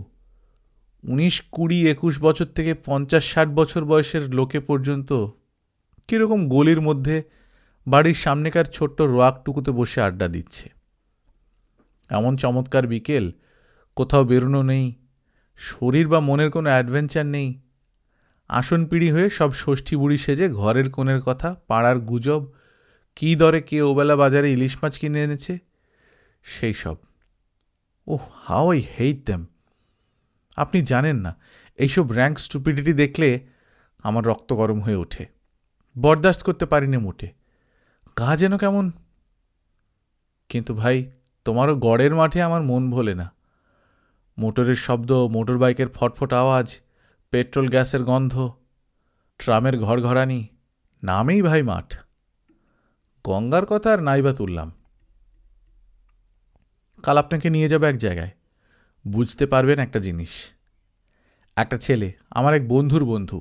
19, 20, 21 বছর থেকে 50-60 বছর বয়সের লোকে পর্যন্ত কিরকম গলির মধ্যে বাড়ির সামনেকার ছোট্ট রোয়াকটুকুতে বসে আড্ডা দিচ্ছে। এমন চমৎকার বিকেল, কোথাও বেরোনো নেই, শরীর বা মনের কোনো অ্যাডভেঞ্চার নেই। আসন পিড়ি হয়ে সব ষষ্ঠী বুড়ি সেজে ঘরের কোণের কথা, পাড়ার গুজব, কী দরে কে ওবেলা বাজারে ইলিশ মাছ কিনে এনেছে, সেই সব। ওহ, হাউ আই হেট দ্যাম। আপনি জানেন না, এইসব র্যাঙ্ক স্টুপিডিটি দেখলে আমার রক্ত গরম হয়ে ওঠে, বরদাস্ত করতে পারিনি মোটে। গা যেন কেমন। কিন্তু ভাই, তোমারও গড়ের মাঠে আমার মন ভোলে না। মোটরের শব্দ, মোটর বাইকের ফটফট আওয়াজ, পেট্রোল গ্যাসের গন্ধ, ট্রামের ঘরঘরানি, নামেই ভাই মাঠ। গঙ্গার কথা আর নাইবা তুললাম। কাল আপনাকে নিয়ে যাবে এক জায়গায়, বুঝতে পারবেন একটা জিনিস। একটা ছেলে, আমার এক বন্ধুর বন্ধু,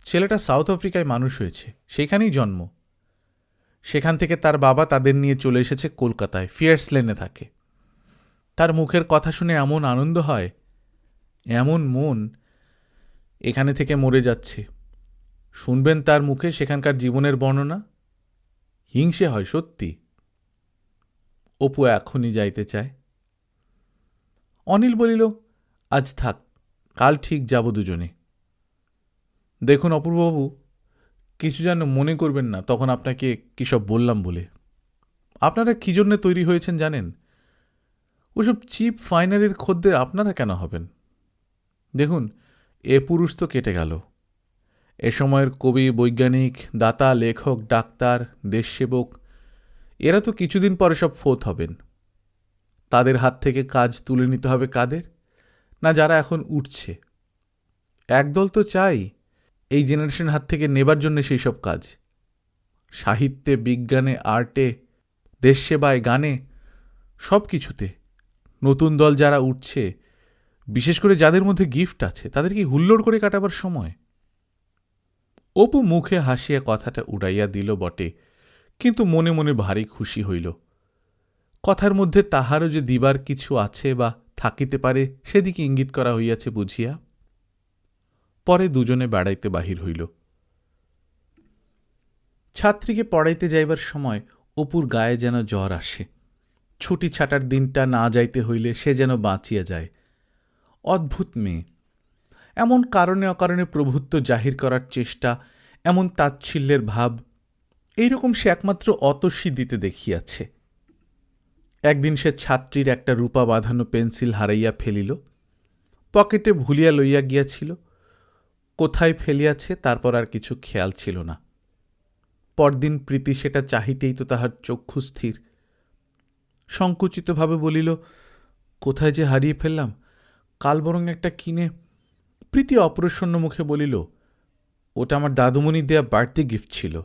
ছেলেটা সাউথ আফ্রিকায় মানুষ হয়েছে, সেখানেই জন্ম। সেখান থেকে তার বাবা তাদের নিয়ে চলে এসেছে কলকাতায়, ফিয়ার্স লেনে থাকে। তার মুখের কথা শুনে এমন আনন্দ হয়, এমন মন এখানে থেকে মরে যাচ্ছে। শুনবেন তার মুখে সেখানকার জীবনের বর্ণনা, হিংসে হয় সত্যি। অপু এখনই যাইতে চায়। অনিল বলিল, আজ থাক, কাল ঠিক যাব দুজনে। দেখুন অপূর্ববাবু, কিছু যেন মনে করবেন না তখন আপনাকে কী সব বললাম বলে। আপনারা কী জন্যে তৈরি হয়েছেন জানেন? ওসব চিপ ফাইনারির খদ্দের আপনারা কেন হবেন? দেখুন, এ পুরুষ তো কেটে গেল। এ সময়ের কবি, বৈজ্ঞানিক, দাতা, লেখক, ডাক্তার, দেশসেবক, এরা তো কিছুদিন পরে সব ফোত হবেন। তাদের হাত থেকে কাজ তুলে নিতে হবে কাদের? না, যারা এখন উঠছে। একদল তো চাই এই জেনারেশন হাত থেকে নেবার জন্য সেই সব কাজ। সাহিত্যে, বিজ্ঞানে, আর্টে, দেশসেবায়, গানে, সব কিছুতে নতুন দল যারা উঠছে, বিশেষ করে যাদের মধ্যে গিফট আছে, তাদের কি হুল্লোড় করে কাটাবার সময়? অপু মুখে হাসিয়া কথাটা উড়াইয়া দিল বটে, কিন্তু মনে মনে ভারী খুশি হইল। কথার মধ্যে তাহারও যে দিবার কিছু আছে বা থাকিতে পারে সেদিকে ইঙ্গিত করা হইয়াছে বুঝিয়া। পরে দুজনে বেড়াইতে বাহির হইল। ছাত্রীকে পড়াইতে যাইবার সময় অপুর গায়ে যেন জ্বর আসে। ছুটি ছাটার দিনটা না যাইতে হইলে সে যেন বাঁচিয়া যায়। অদ্ভুত মেয়ে, এমন কারণে অকারণে প্রভুত্ব জাহির করার চেষ্টা, এমন তাচ্ছিল্যের ভাব, এইরকম সে একমাত্র অতসী দিতে দেখিয়াছে। একদিন সে ছাত্রীর একটা রূপা বাঁধানো পেন্সিল হারাইয়া ফেলিল। পকেটে ভুলিয়া লইয়া গিয়াছিল। কোথায় ফেলিয়াছে তারপর আর কিছু খেয়াল ছিল না। পরদিন প্রীতি সেটা চাহিতেই তো তাহার চক্ষু স্থির। সংকুচিতভাবে বলিল, কোথায় যে হারিয়ে ফেললাম, কাল বরং একটা কিনে। প্রীতি অপ্রসন্ন মুখে বলিল, ওটা আমার দাদুমণির দেয়া বাড়তি গিফট ছিল।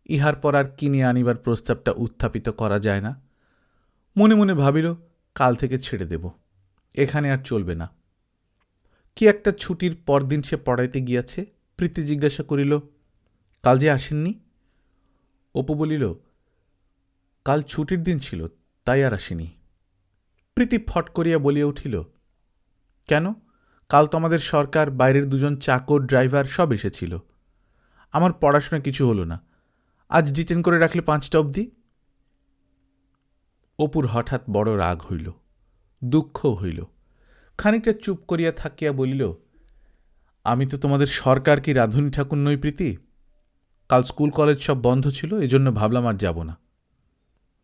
ইহার পর আর কিনে আনিবার প্রস্তাবটা উত্থাপিত করা যায় না। মনে মনে ভাবিল, কাল থেকে ছেড়ে দেব, এখানে আর চলবে না। কি একটা ছুটির পরদিন সে পড়াইতে গিয়াছে। প্রীতি জিজ্ঞাসা করিল, কাল যে আসেননি? অপু বলিল, কাল ছুটির দিন ছিল, তাই আর আসেনি। প্রীতি ফট করিয়া বলিয়া উঠিল, কেন? কাল তো আমাদের সরকার, বাইরের দুজন চাকর, ড্রাইভার সব এসেছিল। আমার পড়াশোনা কিছু হলো না, আজ ডিটেন করে রাখলে 5টা অবধি। অপুর হঠাৎ বড় রাগ হইল, দুঃখ হইল। খানিকটা চুপ করিয়া থাকিয়া বলিল, আমি তো তোমাদের সরকার কি রাধুনী ঠাকুর নই প্রীতি? কাল স্কুল কলেজ সব বন্ধ ছিল, এজন্য ভাবলাম আর যাব না।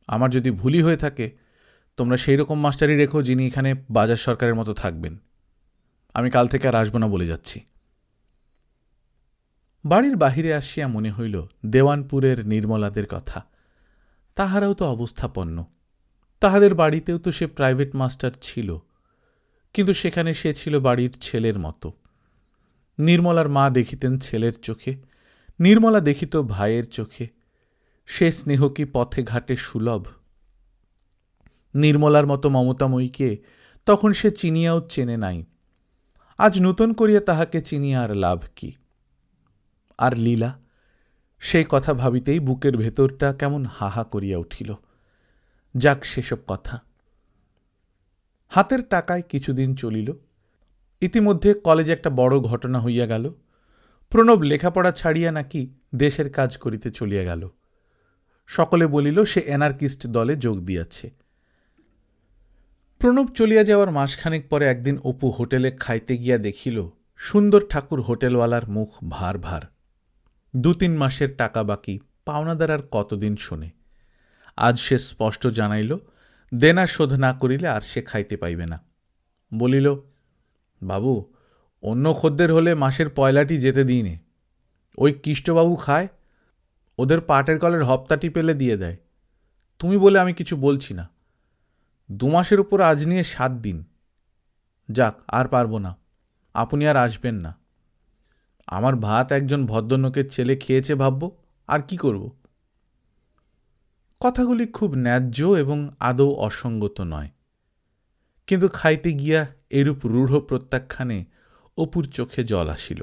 আমার যদি ভুলই হয়ে থাকে, তোমরা সেই রকম মাস্টারই রেখো যিনি এখানে বাজার সরকারের মতো থাকবেন। আমি কাল থেকে আর আসব না বলে যাচ্ছি। বাড়ির বাহিরে আসিয়া মনে হইল দেওয়ানপুরের নির্মলাদের কথা। তাহারাও তো অবস্থাপন্ন। তাহাদের বাড়িতেও তো সে প্রাইভেট মাস্টার ছিল, কিন্তু সেখানে সে ছিল বাড়ির ছেলের মতো। নির্মলার মা দেখিতেন ছেলের চোখে, নির্মলা দেখিত ভাইয়ের চোখে। সে স্নেহ কি পথে ঘাটে সুলভ? নির্মলার মতো মমতাময়ীকে তখন সে চিনিয়াও চেনে নাই। আজ নূতন করিয়া তাহাকে চিনিয়া আর লাভ কি? আর লীলা, সেই কথা ভাবিতেই বুকের ভেতরটা কেমন হাহা করিয়া উঠিল। যাক, সেসব কথা। হাতের টাকায় কিছুদিন চলিল। ইতিমধ্যে কলেজে একটা বড় ঘটনা হইয়া গেল। প্রণব লেখাপড়া ছাড়িয়া নাকি দেশের কাজ করিতে চলিয়া গেল। সকলে বলিল সে অ্যানার্কিস্ট দলে যোগ দিয়াছে। প্রণব চলিয়া যাওয়ার মাসখানেক পরে একদিন অপু হোটেলে খাইতে গিয়া দেখিল সুন্দর ঠাকুর হোটেলওয়ালার মুখ ভার ভার। 2-3 মাসের টাকা বাকি, পাওনাদার আর কতদিন শোনে। আজ সে স্পষ্ট জানাইল, দেনা শোধ না করিলে আর সে খাইতে পাইবে না। বলিল, বাবু, অন্য খদ্দের হলে মাসের পয়লাটি যেতে দিইনে। ওই কৃষ্ণবাবু খায়, ওদের পাটের কলের হপ্তাটি পেলে দিয়ে দেয়। তুমি বলে আমি কিছু বলছি না। 2 মাসের উপর আজ নিয়ে 7 দিন। যাক, আর পারব না, আপনি আর আসবেন না। আমার ভাত একজন ভদ্রলোকের ছেলে খেয়েছে ভাবব, আর কি করব? কথাগুলি খুব ন্যায্য এবং আদৌ অসঙ্গত নয়, কিন্তু খাইতে গিয়া এরূপ রূঢ় প্রত্যাখ্যানে অপুর চোখে জল আসিল।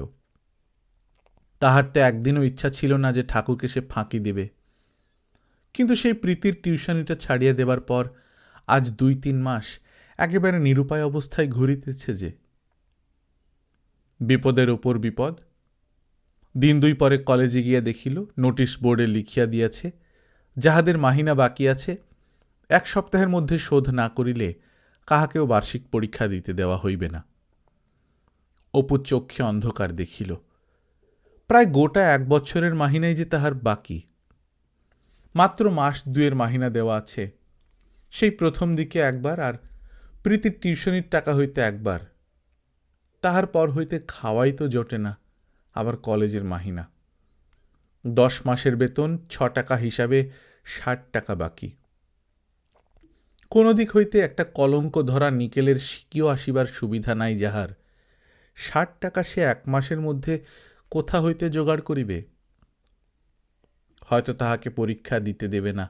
তাহার তো একদিনও ইচ্ছা ছিল না যে ঠাকুরকে সে ফাঁকি দেবে। কিন্তু সেই প্রীতির টিউশনিটা ছাড়িয়ে দেবার পর আজ 2-3 মাস একেবারে নিরুপায় অবস্থায় ঘুরিতেছে যে। বিপদের ওপর বিপদ। দিন 2 পরে কলেজে গিয়া দেখিল নোটিশ বোর্ডে লিখিয়া দিয়াছে, যাহাদের মাহিনা বাকি আছে 1 সপ্তাহের মধ্যে শোধ না করিলে কাহাকেও বার্ষিক পরীক্ষা দিতে দেওয়া হইবে না। অপু চক্ষে অন্ধকার দেখিল। প্রায় গোটা 1 বছরের মাহিনাই যে তাহার বাকি। মাত্র মাস 2 মাহিনা দেওয়া আছে, সেই প্রথম দিকে একবার, আর প্রীতির টিউশনির টাকা হইতে একবার। তাহার পর হইতে খাওয়াই তো জোটে না, আবার কলেজের মাহিনা। 10 মাসের বেতন 6 টাকা হিসাবে 60 টাকা বাকি। কোন দিক হইতে একটা কলঙ্ক ধরা নিকেলের সিকিও আসিবার সুবিধা নাই যাহার, 60 টাকা সে 1 মাসের মধ্যে কোথা হইতে জোগাড় করিবে? হয়তো তাহাকে পরীক্ষা দিতে দেবে না,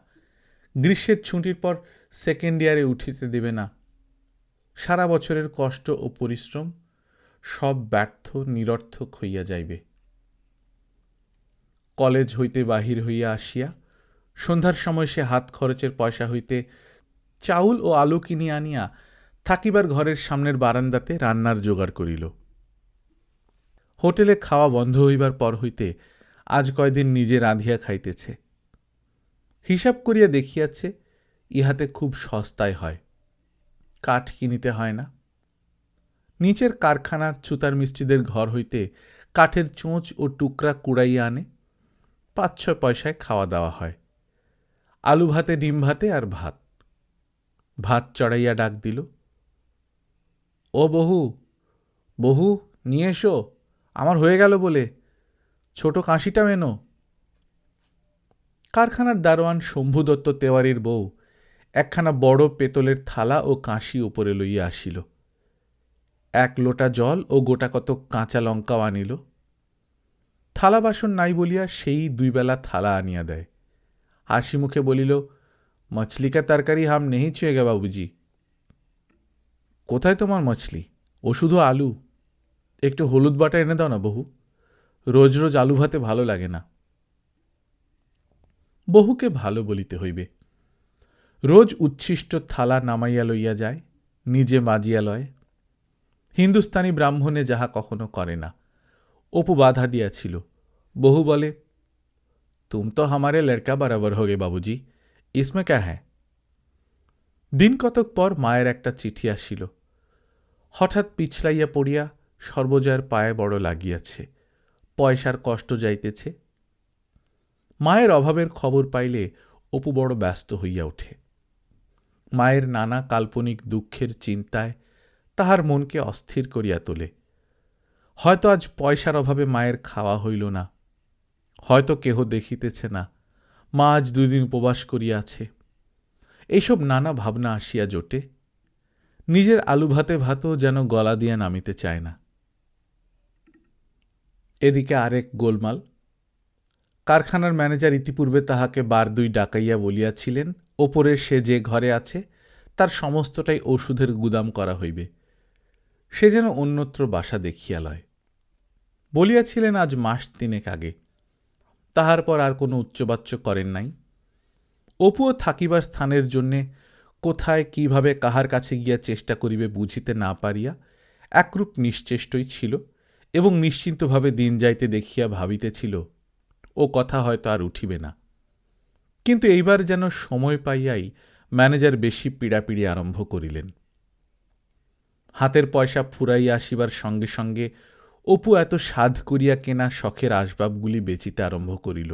গ্রীষ্মের ছুটির পর সেকেন্ড ইয়ারে উঠিতে দেবে না। সারা বছরের কষ্ট ও পরিশ্রম সব ব্যর্থ নিরর্থক হইয়া যাইবে। কলেজ হইতে বাহির হইয়া আসিয়া সন্ধ্যার সময় সে হাত খরচের পয়সা হইতে চাউল ও আলু কিনিয়া আনিয়া থাকিবার ঘরের সামনের বারান্দাতে রান্নার জোগাড় করিল। হোটেলে খাওয়া বন্ধ হইবার পর হইতে আজ কয়দিন নিজে রাঁধিয়া খাইতেছে। হিসাব করিয়া দেখিয়াছে ইহাতে খুব সস্তায় হয়, কাঠ কিনিতে হয় না। নিচের কারখানার ছুতার মিস্ত্রিদের ঘর হইতে কাঠের চোঁচ ও টুকরা কুড়াইয়া আনে, 5-6 পয়সায় খাওয়া দাওয়া হয়। আলু ভাতে, ডিম ভাতে আর ভাত। ভাত চড়াইয়া ডাক দিল, ও বহু, বহু নিয়ে এসো, আমার হয়ে গেল বলে, ছোট কাঁশিটা মেনো। কারখানার দারোয়ান শম্ভু দত্ত তেওয়ারির বউ একখানা বড় পেতলের থালা ও কাঁশি উপরে লইয়া আসিল। 1 লোটা জল ও গোটা কত কাঁচা লঙ্কাও আনিল। থালা বাসন নাই বলিয়া সেই 2 বেলা থালা আনিয়া দেয়। হাসি মুখে বলিল, মছলি কা তরকারি হাম নেই ছুঁয়েগা বাবুজি। কোথায় তোমার মছলি? ও শুধু আলু। একটু হলুদ বাটা এনে দাও না বহু, রোজ রোজ আলু ভাতে ভালো লাগে না। বহুকে ভালো বলিতে হইবে। রোজ উচ্ছিষ্ট থালা নামাইয়া লইয়া যায়, নিজে মাজিয়া লয়। হিন্দুস্তানি ব্রাহ্মণে যাহা কখনো করে না। অপু বাধা দিয়াছিল। বহু বলে, তুম তো হামারে লড়কা বরাবর হোগে বাবুজি, ইসমে ক্যা হ্যায়? দিন কতক পর মায়ের একটা চিঠি আসিল। হঠাৎ পিছলাইয়া পড়িয়া সর্বজয়ার পায়ে বড় লাগিয়াছে, পয়সার কষ্ট যাইতেছে। মায়ের অভাবের খবর পাইলে অপু বড় ব্যস্ত হইয়া ওঠে। মায়ের নানা কাল্পনিক দুঃখের চিন্তায় তাহার মনকে অস্থির করিয়া তোলে। হয়তো আজ পয়সার অভাবে মায়ের খাওয়া হইল না, হয়তো কেহ দেখিতেছে না, মা আজ 2 দিন উপবাস করিয়া আছে। এইসব নানা ভাবনা আসিয়া জোটে। নিজের আলু ভাতে ভাতও যেন গলা দিয়া নামিতে চায় না। এদিকে আরেক গোলমাল। কারখানার ম্যানেজার ইতিপূর্বে তাহাকে 2 ডাকাইয়া বলিয়াছিলেন, ওপরের সে যে ঘরে আছে তার সমস্তটাই ওষুধের গুদাম করা হইবে, সে যেন অন্যত্র বাসা দেখিয়া লয়। বলিয়াছিলেন আজ মাস 3 আগে। তাহার পর আর কোনো উচ্চবাচ্য করেন নাই। অপুও থাকিবার স্থানের জন্যে কোথায় কিভাবে কাহার কাছে গিয়া চেষ্টা করিবে বুঝিতে না পারিয়া একরূপ নিশ্চেষ্টই ছিল, এবং নিশ্চিন্তভাবে দিন যাইতে দেখিয়া ভাবিতেছিল ও কথা হয়তো আর উঠিবে না। কিন্তু এইবার যেন সময় পাইয়াই ম্যানেজার বেশি পীড়াপিড়ি আরম্ভ করিলেন। হাতের পয়সা ফুরাইয়া আসিবার সঙ্গে সঙ্গে অপু এত সাধ করিয়া কেনা শখের আসবাবগুলি বেচিতে আরম্ভ করিল।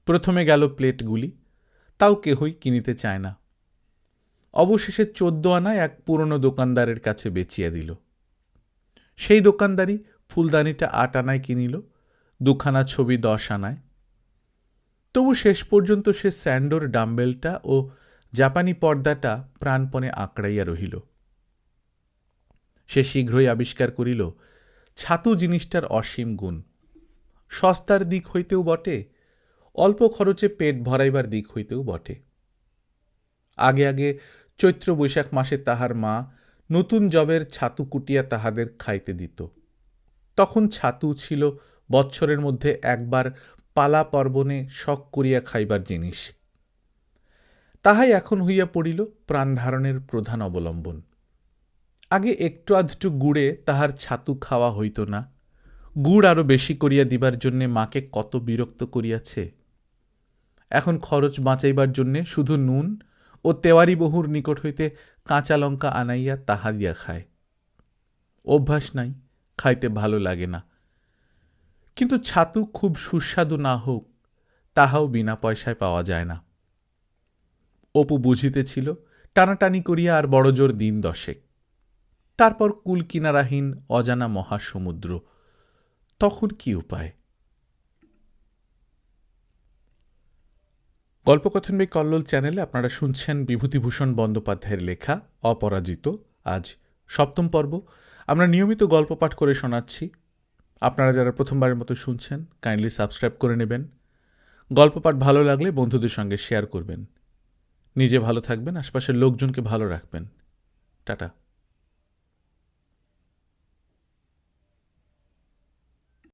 প্রথমে গেল প্লেটগুলি, তাও কেহই কিনিতে চায় না। অবশেষে 14 আনায় এক পুরনো দোকানদারের কাছে বেচিয়া দিল। সেই দোকানদারই ফুলদানিটা 8 আনায় কিনিল, 2 খানা ছবি 10 আনায়। তবু শেষ পর্যন্ত সে স্যান্ডোর ডাম্বেলটা ও জাপানি পর্দাটা প্রাণপণে আঁকড়াইয়া রহিল। সে শীঘ্রই আবিষ্কার করিল ছাতু জিনিসটার অসীম গুণ। সস্তার দিক হইতেও বটে, অল্প খরচে পেট ভরাইবার দিক হইতেও বটে। আগে আগে চৈত্র বৈশাখ মাসে তাহার মা নতুন জবের ছাতু কুটিয়া তাহাদের খাইতে দিত। তখন ছাতু ছিল বৎসরের মধ্যে একবার পালা পর্বণে শখ করিয়া খাইবার জিনিস। তাহাই এখন হইয়া পড়িল প্রাণধারণের প্রধান অবলম্বন। আগে একটু আধটু গুড়ে তাহার ছাতু খাওয়া হইত না। গুড় আরো বেশি করিয়া দিবার জন্যে মাকে কত বিরক্ত করিয়াছে। এখন খরচ বাঁচাইবার জন্যে শুধু নুন ও তেওয়ারি বহুর নিকট হইতে কাঁচা লঙ্কা আনাইয়া তাহা দিয়া খায়। অভ্যাস নাই, খাইতে ভালো লাগে না। কিন্তু ছাতু খুব সুস্বাদু না হোক, তাহাও বিনা পয়সায় পাওয়া যায় না। অপু বুঝিতেছিল টানাটানি করিয়া আর বড়জোর দিন 10। তারপর কুল কিনারাহীন অজানা মহাসমুদ্র। তখন কি উপায়? গল্পকথন বাই কল্লোল চ্যানেলে আপনারা শুনছেন বিভূতিভূষণ বন্দ্যোপাধ্যায়ের লেখা অপরাজিত। আজ 7ম পর্ব। আমরা নিয়মিত গল্প পাঠ করে শোনাচ্ছি। আপনারা যারা প্রথমবারের মতো শুনছেন কাইন্ডলি সাবস্ক্রাইব করে নেবেন। গল্প পাঠ ভালো লাগলে বন্ধুদের সঙ্গে শেয়ার করবেন। নিজে ভালো থাকবেন, আশপাশের লোকজনকে ভালো রাখবেন। টাটা।